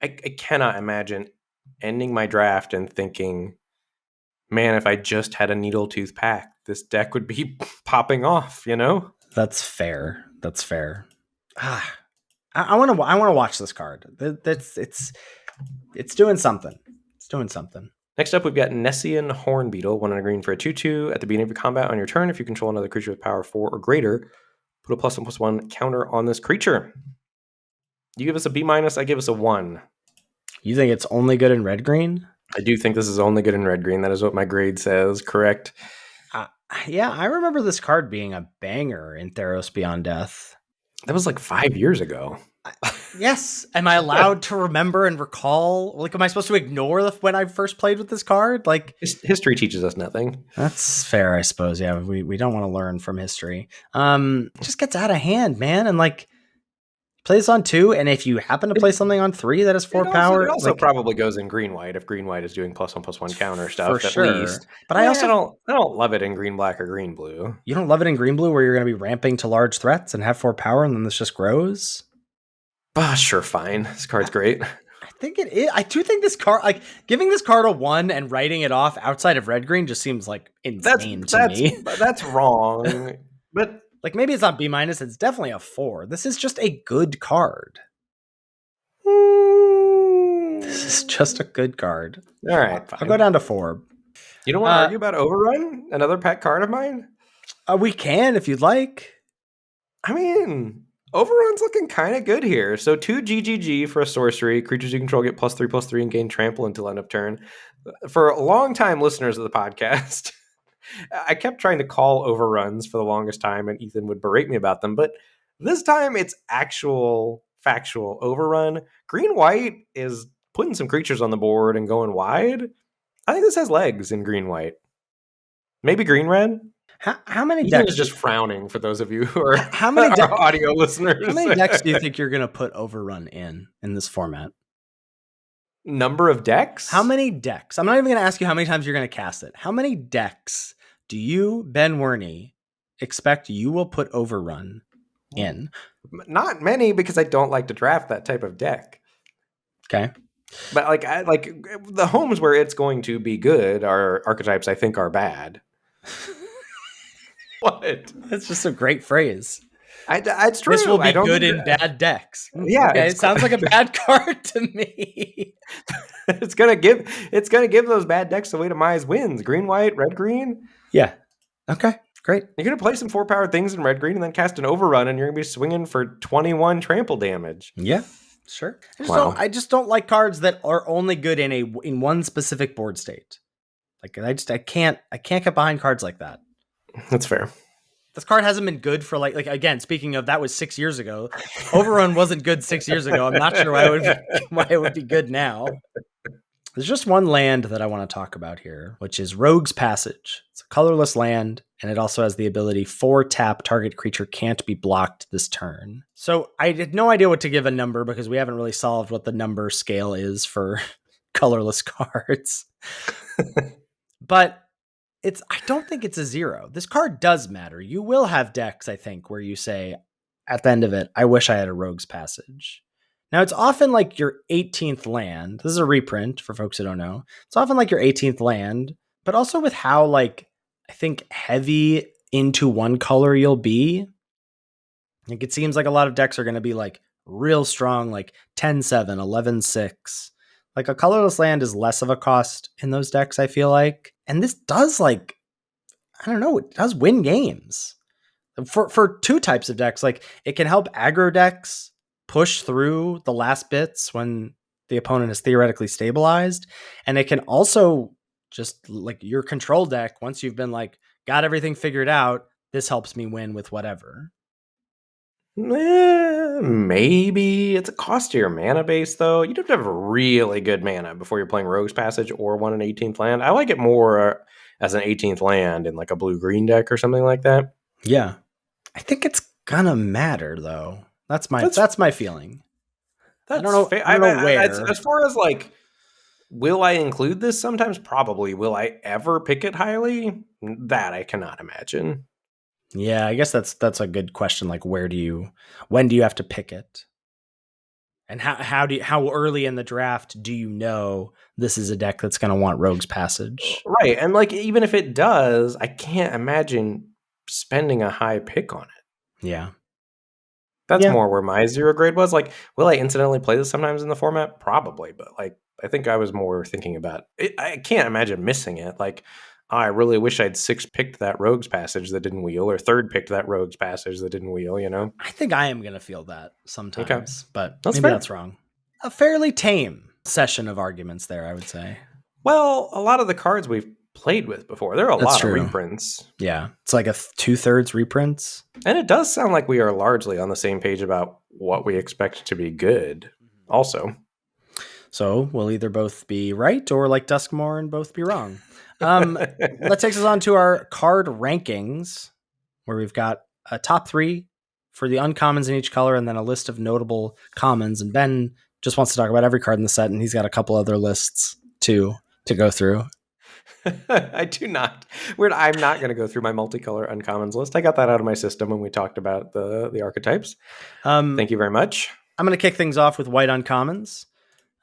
I cannot imagine ending my draft and thinking, man, if I just had a Needle Tooth Pack, this deck would be popping off. You know? That's fair. That's fair. I want to watch this card. It's doing something. It's doing something. Next up, we've got Nessian Hornbeetle, 1 and a green for a 2/2. At the beginning of your combat on your turn, if you control another creature with power 4 or greater, put a +1/+1 counter on this creature. You give us a B-, I give us a 1. You think it's only good in red-green? I do think this is only good in red-green. That is what my grade says. Correct. Yeah, I remember this card being a banger in Theros Beyond Death. That was like 5 years ago. Yes. Am I allowed to remember and recall? Like, am I supposed to ignore when I first played with this card? Like, history teaches us nothing. That's fair, I suppose. Yeah, we don't want to learn from history. It just gets out of hand, man. And like, play this on 2, and if you happen to play something on 3 that has 4 power, it also probably goes in green white if green white is doing +1/+1 counter stuff for sure. At least. But I don't love it in green black or green blue. You don't love it in green blue where you're going to be ramping to large threats and have 4 power, and then this just grows. Sure, fine. This card's great. I think it is. I do think this card, like giving this card a 1 and writing it off outside of red green, just seems like insane to me. That's wrong. But like maybe it's not B-, it's definitely a 4. This is just a good card. This is just a good card. All right, I'll go down to 4. You don't want to argue about Overrun? Another pet card of mine? We can if you'd like. I mean, Overrun's looking kind of good here. So 2 GGG for a sorcery. Creatures you control get +3/+3 and gain trample until end of turn. For long-time listeners of the podcast, I kept trying to call overruns for the longest time, and Ethan would berate me about them. But this time, it's actual factual overrun. Green-white is putting some creatures on the board and going wide. I think this has legs in green-white. Maybe green-red? How many Ethan decks? is just frowning for those of you who are our audio listeners. How many decks do you think you're going to put overrun in this format? Number of decks? How many decks? I'm not even going to ask you how many times you're going to cast it. How many decks do you, Ben Werney, expect you will put overrun in? Not many, because I don't like to draft that type of deck. Okay. But like the homes where it's going to be good are archetypes I think are bad. What? That's just a great phrase. It's true. This will I be don't good think in bad decks. yeah, Okay, sounds like a bad card to me. it's gonna give those bad decks the way to Mize wins. Green, white, red, green. Yeah. Okay, great. You're gonna play some 4-powered things in red, green, and then cast an overrun, and you're gonna be swinging for 21 trample damage. Yeah, sure. Wow. I just don't like cards that are only good in one specific board state. Like I can't get behind cards like that. That's fair. This card hasn't been good for like again, speaking of, that was 6 years ago. Overrun wasn't good 6 years ago. I'm not sure why it would be good now. There's just one land that I want to talk about here, which is Rogue's Passage. It's a colorless land, and it also has the ability 4-tap target creature can't be blocked this turn. So I had no idea what to give a number because we haven't really solved what the number scale is for colorless cards. But I don't think it's a 0. This card does matter. You will have decks, I think, where you say at the end of it, I wish I had a Rogue's Passage. Now, it's often like your 18th land. This is a reprint for folks who don't know. It's often like your 18th land, but also with how, like, I think heavy into one color you'll be. Like, it seems like a lot of decks are going to be like real strong, like 10-7, 11-6. Like, a colorless land is less of a cost in those decks, I feel like. And this does, like, I don't know, it does win games. For two types of decks, like, it can help aggro decks push through the last bits when the opponent is theoretically stabilized. And it can also just, like, your control deck, once you've been like, got everything figured out, this helps me win with whatever. Maybe it's a costier mana base, though. You'd have to have really good mana before you're playing Rogue's Passage or want an 18th land. I like it more as an 18th land in like a blue-green deck or something like that. Yeah. I think it's gonna matter, though. That's my feeling. I don't know. I don't know where. As far as like, will I include this sometimes? Probably. Will I ever pick it highly? That I cannot imagine. Yeah, I guess that's a good question. Like, when do you have to pick it? And how early in the draft do you know this is a deck that's going to want Rogue's Passage? Right. And like, even if it does, I can't imagine spending a high pick on it. Yeah. That's more where my 0 grade was. Like, will I incidentally play this sometimes in the format? Probably. But like, I think I was more thinking about it. I can't imagine missing it. Like, I really wish I'd 6-picked that Rogue's Passage that didn't wheel, or 3rd-picked that Rogue's Passage that didn't wheel, you know? I think I am going to feel that sometimes, but maybe fair. that's wrong. A fairly tame session of arguments there, I would say. Well, a lot of the cards we've played with before, there are a lot of reprints. Yeah, it's like a 2/3 reprints. And it does sound like we are largely on the same page about what we expect to be good also. So we'll either both be right or like Duskmore and both be wrong. That takes us on to our card rankings, where we've got a top 3 for the uncommons in each color and then a list of notable commons. And Ben just wants to talk about every card in the set, and he's got a couple other lists to go through. I do not. I'm not going to go through my multicolor uncommons list. I got that out of my system when we talked about the archetypes. Thank you very much. I'm going to kick things off with white uncommons.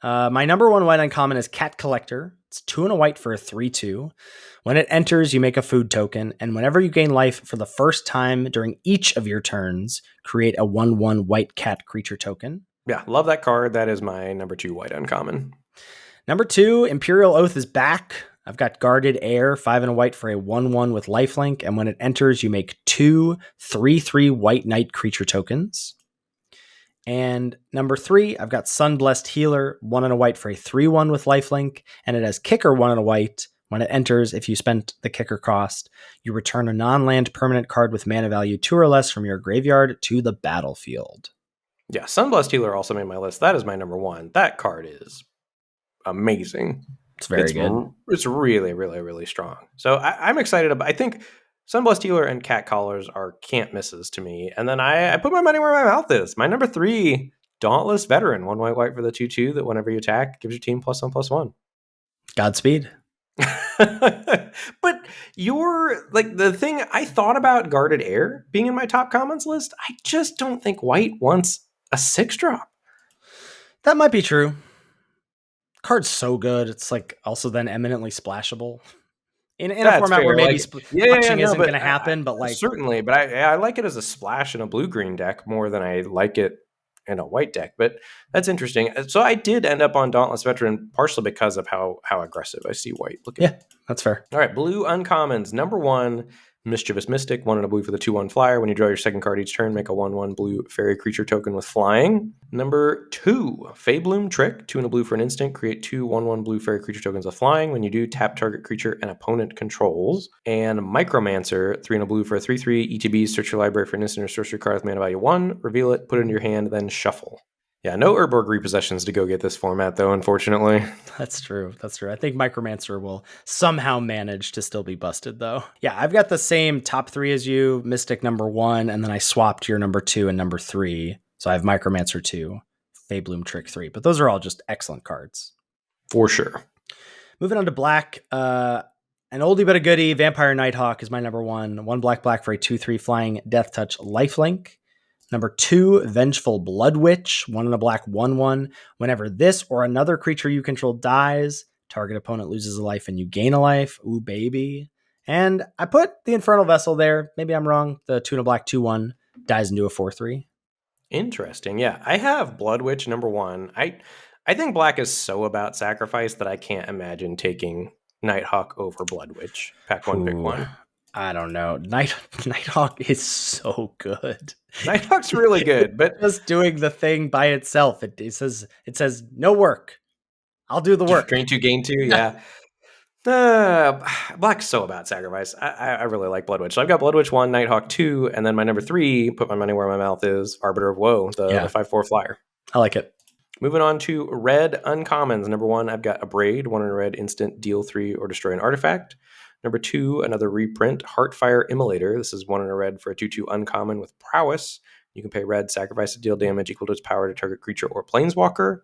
My number 1 white uncommon is Cat Collector. It's 2 and a white for a 3/2. When it enters, you make a food token, and whenever you gain life for the first time during each of your turns, create a 1/1 white cat creature token. Yeah, love that card. That is my number 2 white uncommon. Number 2, Imperial Oath is back. I've got Guarded Air, 5 and a white for a 1/1 with lifelink, and when it enters, you make 2 3/3 white knight creature tokens. And number 3, I've got Sunblessed Healer, 1 and a white for a 3/1 with lifelink, and it has Kicker, 1 and a white. When it enters, if you spent the kicker cost, you return a non-land permanent card with mana value 2 or less from your graveyard to the battlefield. Yeah, Sunblessed Healer also made my list. That is my number 1. That card is amazing. It's very good. It's really, really, really strong. So I'm excited about. I think Sunblessed Healer and Cat Collars are can't misses to me. And then I put my money where my mouth is. My number 3, Dauntless Veteran, 1 white white for the 2/2 that whenever you attack gives your team +1/+1. Godspeed. But You're like the thing I thought about guarded air being in my top commons list. I just don't think white wants a 6-drop. That might be true. Card's so good. It's like also then eminently splashable. In a That's format where fair. maybe Like, yeah, splashing no, isn't but going to happen, but like, certainly. But I like it as a splash in a blue green deck more than I like it in a white deck. But that's interesting. So I did end up on Dauntless Veteran partially because of how aggressive I see white looking. yeah, that's fair. All right, blue uncommons. Number 1, Mischievous Mystic, 1 and a blue for the 2/1 flyer. When you draw your second card each turn, make a 1/1 blue fairy creature token with flying. Number 2, Faebloom Trick, 2 and a blue for an instant. Create 2 1/1 blue fairy creature tokens with flying. When you do, tap target creature an opponent controls. And Micromancer, 3 and a blue for a 3/3. ETB, search your library for an instant or sorcery card with mana value 1. Reveal it, put it into your hand, then shuffle. Yeah, no Urborg repossessions to go get this format, though, unfortunately. That's true. That's true. I think Micromancer will somehow manage to still be busted, though. Yeah, I've got the same top 3 as you, Mystic number 1, and then I swapped your number 2 and number 3. So I have Micromancer 2, Faebloom Trick 3. But those are all just excellent cards. For sure. Moving on to black, an oldie but a goodie, Vampire Nighthawk is my number 1. 1 black for a 2/3 flying Death Touch lifelink. Number 2, Vengeful Blood Witch, 1 and a black 1/1. Whenever this or another creature you control dies, target opponent loses a life and you gain a life. Ooh, baby. And I put the Infernal Vessel there. Maybe I'm wrong. The 2 and a black 2/1 dies into a 4/3. Interesting. Yeah, I have Blood Witch number 1. I think black is so about sacrifice that I can't imagine taking Nighthawk over Blood Witch. Pack 1, pick 1. I don't know. Nighthawk is so good. Nighthawk's really good, but just doing the thing by itself. It says no work. I'll do the work. Drain 2, gain 2. Yeah. Black's so about sacrifice. I really like Blood Witch. So I've got Blood Witch 1, Nighthawk 2, and then my number 3, put my money where my mouth is, Arbiter of Woe, the 5/4 flyer. I like it. Moving on to red uncommons. Number 1, I've got Abrade, 1 in a red instant, deal 3 or destroy an artifact. Number 2, another reprint, Heartfire Immolator. This is 1 in a red for a 2/2 uncommon with prowess. You can pay red, sacrifice to deal damage equal to its power to target creature or planeswalker.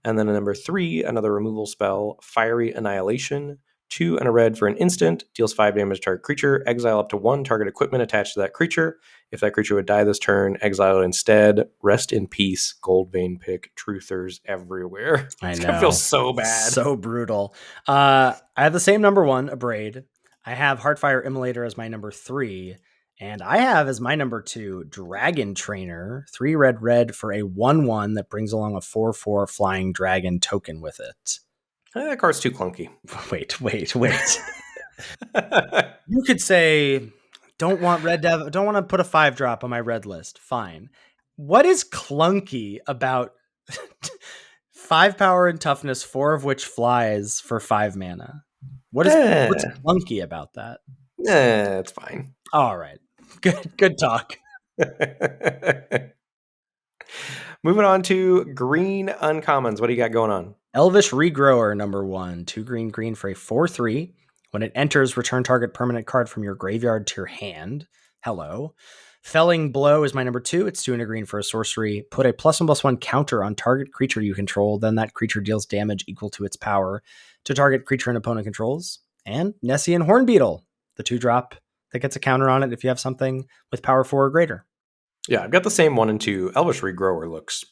And then number 3, another removal spell, Fiery Annihilation. 2 and a red for an instant, deals 5 damage to target creature, exile up to 1 target equipment attached to that creature. If that creature would die this turn, exile it instead. Rest in peace, Goldvein pick, truthers everywhere. I know. It feels so bad. So brutal. I have the same number 1, Abrade. I have Heartfire Immolator as my number 3. And I have as my number 2, Dragon Trainer, 3 red for a 1/1 that brings along a 4/4 flying dragon token with it. That card's too clunky. Wait. You could say, don't want to put a 5-drop on my red list. Fine. What is clunky about 5 power and toughness, 4 of which flies for 5 mana? What's clunky about that? It's fine. All right. Good talk. Moving on to green uncommons. What do you got going on? Elvish Regrower number 1, 2 green for a 4/3. When it enters, return target permanent card from your graveyard to your hand. Hello. Felling Blow is my number 2. It's 2 and a green for a sorcery. Put a +1/+1 counter on target creature you control. Then that creature deals damage equal to its power to target creature and opponent controls. And Nessian Hornbeetle, the 2-drop that gets a counter on it if you have something with power 4 or greater. Yeah, I've got the same 1 and 2. Elvish Regrower looks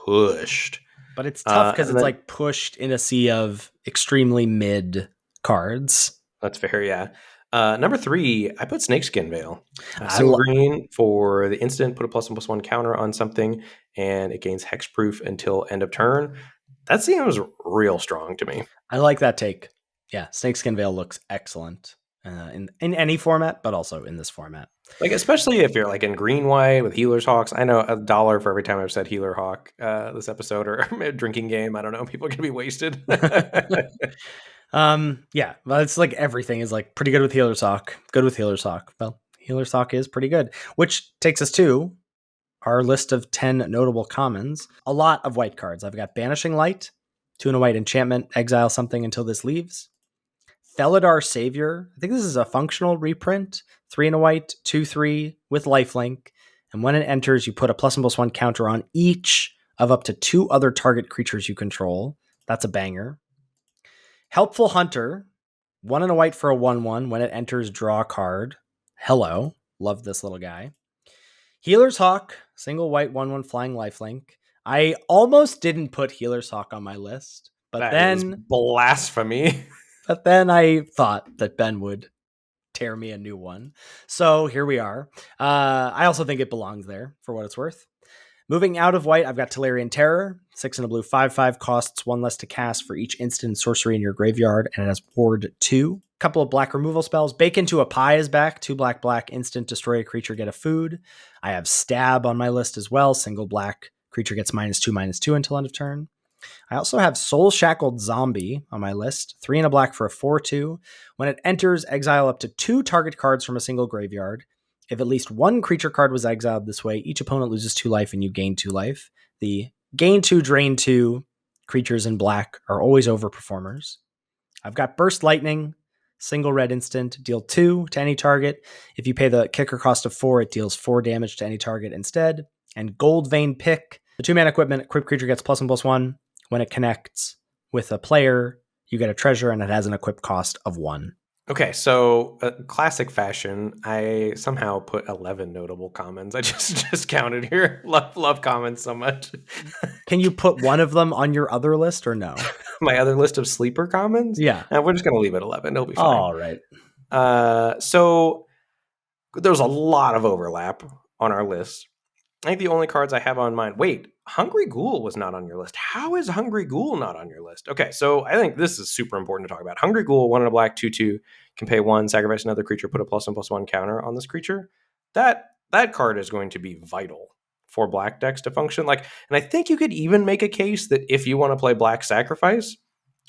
pushed. But it's tough because it's like pushed in a sea of extremely mid cards. That's fair, yeah. Number 3, I put Snakeskin Veil. Single green for the instant, put a +1/+1 counter on something, and it gains hexproof until end of turn. That seems real strong to me. I like that take. Yeah, Snakeskin Veil looks excellent in any format, but also in this format. Like, especially if you're like in green white with Healer's Hawks. I know $1 for every time I've said Healer Hawk this episode, or a drinking game. I don't know. People are going to be wasted. Yeah, well, it's like everything is like pretty good with Healer's Hawk. Good with Healer's Hawk. Well, Healer's Hawk is pretty good, which takes us to our list of 10 notable commons. A lot of white cards. I've got Banishing Light, 2 and a white enchantment, exile something until this leaves. Felidar Savior. I think this is a functional reprint. 3 and a white, 2/3 with lifelink. And when it enters, you put a +1/+1 counter on each of up to 2 other target creatures you control. That's a banger. Helpful Hunter, 1 and a white for a 1/1. When it enters, draw a card. Hello. Love this little guy. Healer's Hawk, single white 1/1 flying lifelink. I almost didn't put Healer's Hawk on my list, but That is then blasphemy. I thought that Ben would tear me a new one. So here we are. I also think it belongs there for what it's worth. Moving out of white, I've got Tolarian Terror. 6 and a blue, 5/5, costs 1 less to cast for each instant sorcery in your graveyard, and it has Ward 2. Couple of black removal spells. Bake into a Pie is back. 2 black, black, instant, destroy a creature, get a food. I have Stab on my list as well. Single black, creature gets -2/-2 until end of turn. I also have Soul Shackled Zombie on my list. 3 and a black for a 4/2. When it enters, exile up to 2 target cards from a single graveyard. If at least one creature card was exiled this way, each opponent loses 2 life and you gain 2 life. The gain 2, drain 2 creatures in black are always overperformers. I've got Burst Lightning, single red instant, deal 2 to any target. If you pay the kicker cost of 4, it deals 4 damage to any target instead. And Gold Vein Pick, the 2-mana equipment, equipped creature gets +1/+1. When it connects with a player, you get a treasure, and it has an equip cost of 1. Okay, so classic fashion, I somehow put 11 notable commons. I just counted here. Love commons so much. Can you put one of them on your other list or no? My other list of sleeper commons? Yeah. We're just going to leave it 11. It'll be fine. All right. So there's a lot of overlap on our list. I think the only cards I have on mine. Wait, Hungry Ghoul was not on your list. How is Hungry Ghoul not on your list? Okay, so I think this is super important to talk about. Hungry Ghoul, 1 and a black, 2/2, can pay 1, sacrifice another creature, put a +1/+1 counter on this creature. That card is going to be vital for black decks to function. And I think you could even make a case that if you want to play Black Sacrifice,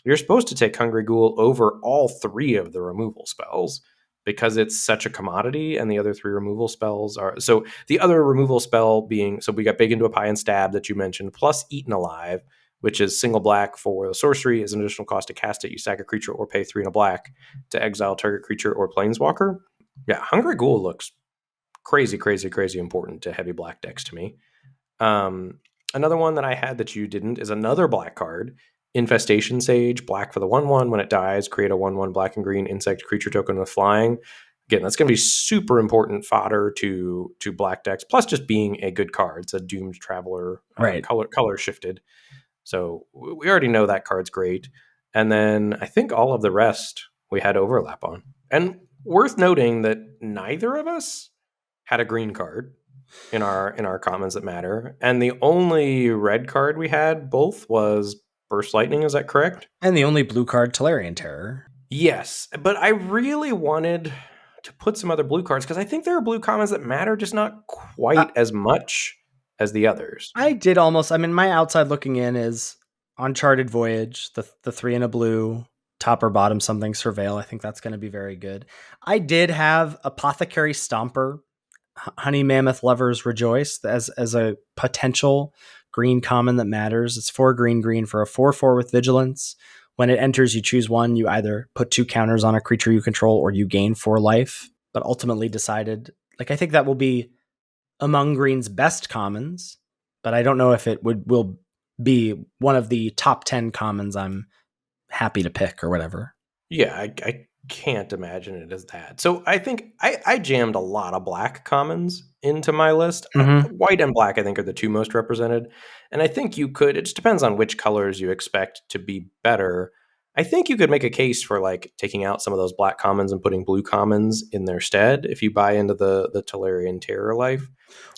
you're supposed to take Hungry Ghoul over all 3 of the removal spells, because it's such a commodity, and the other 3 removal spells are... So the other removal spell being... So we got Big Into a Pie and Stab that you mentioned, plus Eaten Alive, which is single black for the sorcery. As an additional cost to cast it, you sack a creature or pay 3 and a black to exile target creature or planeswalker. Yeah, Hungry Ghoul looks crazy, crazy, crazy important to heavy black decks to me. Another one that I had that you didn't is another black card, Infestation Sage, black for the 1/1. When it dies, create a 1/1 black and green insect creature token with flying. Again, that's going to be super important fodder to black decks, plus just being a good card. It's a Doomed Traveler, Right. color shifted. So we already know that card's great. And then I think all of the rest we had overlap on. And worth noting that neither of us had a green card in our commons that matter. And the only red card we had both was Burst Lightning. Is that correct? And the only blue card, Tolarian Terror. Yes, but I really wanted to put some other blue cards because I think there are blue commons that matter, just not quite as much as the others. I did almost... I mean, my outside looking in is Uncharted Voyage, the 3 and a blue, top or bottom something, Surveil. I think that's going to be very good. I did have Apothecary Stomper, Honey Mammoth Lovers Rejoice as a potential green common that matters. It's 4 green for a 4/4 with vigilance. When it enters, you choose one. You either put 2 counters on a creature you control or you gain 4 life. But ultimately decided, I think that will be among green's best commons, but I don't know if it will be one of the top 10 commons I'm happy to pick or whatever. Yeah, I can't imagine it as that. So I think I jammed a lot of black commons into my list. White and black, I think, are the 2 most represented. And I think you could... It just depends on which colors you expect to be better. I think you could make a case for taking out some of those black commons and putting blue commons in their stead if you buy into the Tolarian Terror life.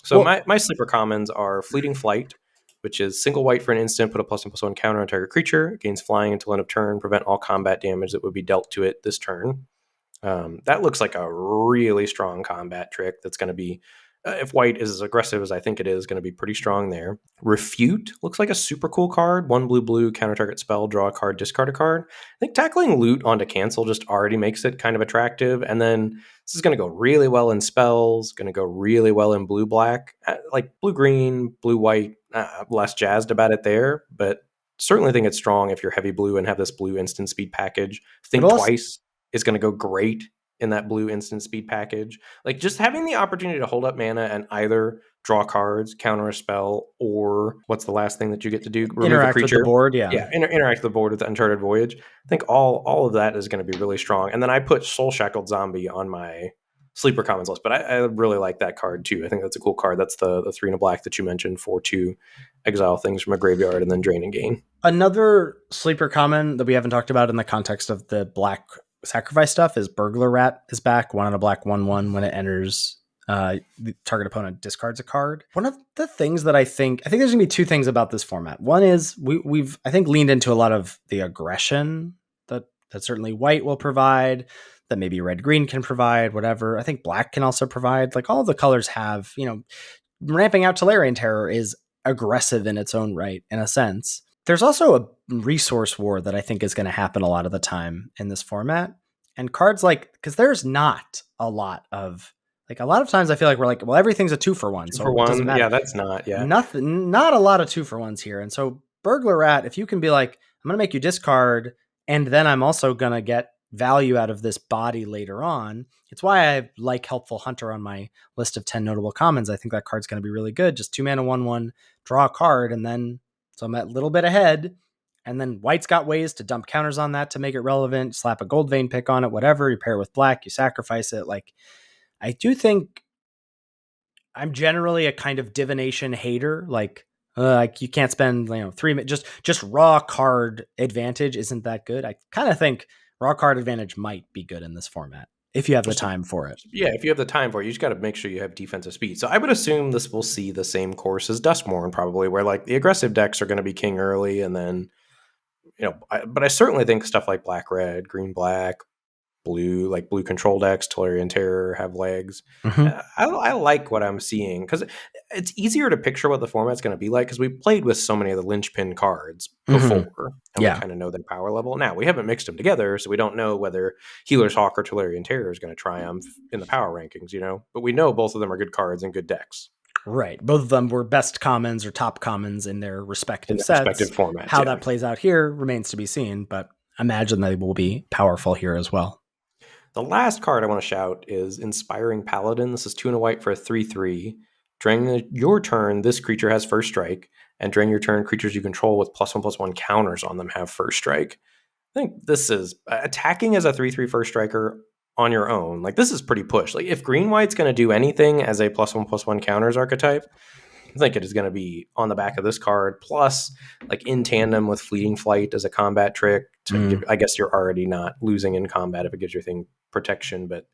So my sleeper commons are Fleeting Flight, which is single white for an instant, put a +1/+1 counter on target creature, gains flying until end of turn, prevent all combat damage that would be dealt to it this turn. That looks like a really strong combat trick that's going to be... if white is as aggressive as I think it is, going to be pretty strong there. Refute looks like a super cool card. 1 blue, counter target spell, draw a card, discard a card. I think tackling loot onto cancel just already makes it kind of attractive. And then this is going to go really well in spells, going to go really well in blue-black. Blue-green, blue-white, less jazzed about it there, but certainly think it's strong if you're heavy blue and have this blue instant speed package. Think Twice is going to go great in that blue instant speed package. Just having the opportunity to hold up mana and either draw cards, counter a spell, or what's the last thing that you get to do? Remove a Interact with the creature. board, yeah. Yeah, interact with the board with the Uncharted Voyage. I think all of that is going to be really strong. And then I put Soul Shackled Zombie on my Sleeper Commons list, but I really like that card too. I think that's a cool card. That's the 3 and a black that you mentioned for 2 exile things from a graveyard and then drain and gain. Another Sleeper Common that we haven't talked about in the context of the black sacrifice stuff is Burglar Rat is back. 1 and a black 1/1 when it enters. The target opponent discards a card. One of the things that I think there's gonna be 2 things about this format. One is we've I think leaned into a lot of the aggression that certainly white will provide, that maybe red green can provide, whatever. I think black can also provide. Like all of the colors have, ramping out Tolarian Terror is aggressive in its own right, in a sense. There's also a resource war that I think is going to happen a lot of the time in this format. And cards because there's not a lot of, a lot of times I feel like we're like, well, everything's a 2-for-1. So it doesn't matter. Yeah, that's not, yeah. Not a lot of 2-for-1s here. And so Burglar Rat, if you can be like, I'm going to make you discard, and then I'm also going to get value out of this body later on. It's why I like Helpful Hunter on my list of 10 notable commons. I think that card's going to be really good. Just 2 mana, 1/1, draw a card, and then so I'm a little bit ahead. And then white's got ways to dump counters on that to make it relevant, slap a Gold Vein pick on it, whatever. You pair it with black, you sacrifice it. I do think I'm generally a kind of divination hater. You can't spend 3 just raw card advantage isn't that good. I kind of think raw card advantage might be good in this format if you have the time for it. Yeah, if you have the time for it, you just got to make sure you have defensive speed. So I would assume this will see the same course as Duskmourn, probably, where the aggressive decks are going to be king early, and then but I certainly think stuff like black red, green black, blue, like blue control decks, Tolarian Terror have legs. Mm-hmm. I like what I'm seeing because it's easier to picture what the format's going to be like because we played with so many of the linchpin cards before, and we kind of know their power level. Now we haven't mixed them together, so we don't know whether Healer's Hawk or Tolarian Terror is going to triumph in the power rankings, but we know both of them are good cards and good decks. Right. Both of them were best commons or top commons in their respective sets. Respective formats. How that plays out here remains to be seen, but imagine they will be powerful here as well. The last card I want to shout is Inspiring Paladin. This is 2 and a white for a 3/3. During your turn, this creature has first strike, and during your turn, creatures you control with +1/+1 counters on them have first strike. I think this is attacking as a 3/3 first striker on your own. This is pretty push. If green white's going to do anything as a +1/+1 counters archetype, I think it is going to be on the back of this card. Plus, in tandem with Fleeting Flight as a combat trick. I guess you're already not losing in combat if it gives your thing protection, but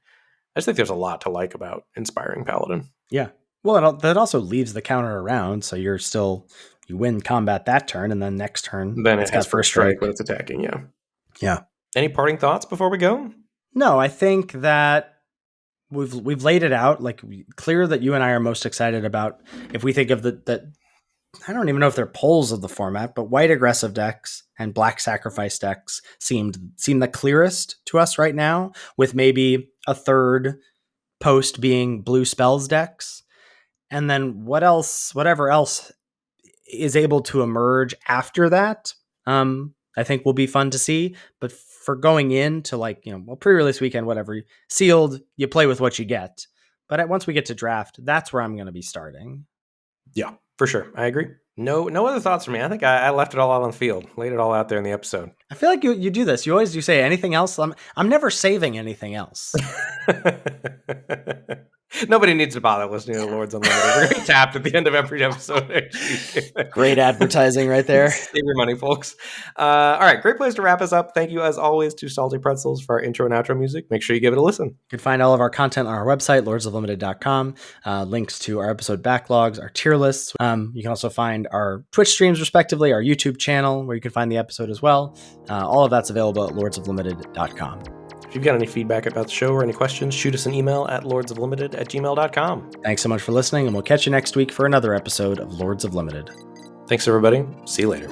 I just think there's a lot to like about Inspiring Paladin. Yeah. Well, that also leaves the counter around, so you win combat that turn, and then next turn, then it has first strike when it's attacking. Yeah. Yeah. Any parting thoughts before we go? No, I think that we've laid it out. Clear that you and I are most excited about if we think of that. I don't even know if they're poles of the format, but white aggressive decks and black sacrifice decks seem the clearest to us right now, with maybe a third post being blue spells decks. And then whatever else is able to emerge after that, I think will be fun to see. But for going into pre-release weekend, whatever, sealed, you play with what you get. But once we get to draft, that's where I'm going to be starting. Yeah, for sure. I agree. No other thoughts from me. I think I left it all out on the field, laid it all out there in the episode. I feel like you do this. You say anything else. I'm never saving anything else. Nobody needs to bother listening to Lords Unlimited. We're going to be tapped at the end of every episode. Great advertising right there. Save your money, folks. All right, great place to wrap us up. Thank you, as always, to Salty Pretzels for our intro and outro music. Make sure you give it a listen. You can find all of our content on our website, lordsoflimited.com. Links to our episode backlogs, our tier lists. You can also find our Twitch streams, respectively, our YouTube channel, where you can find the episode as well. All of that's available at lordsoflimited.com. If you've got any feedback about the show or any questions, shoot us an email at lordsoflimited@gmail.com. Thanks so much for listening, and we'll catch you next week for another episode of Lords of Limited. Thanks, everybody. See you later.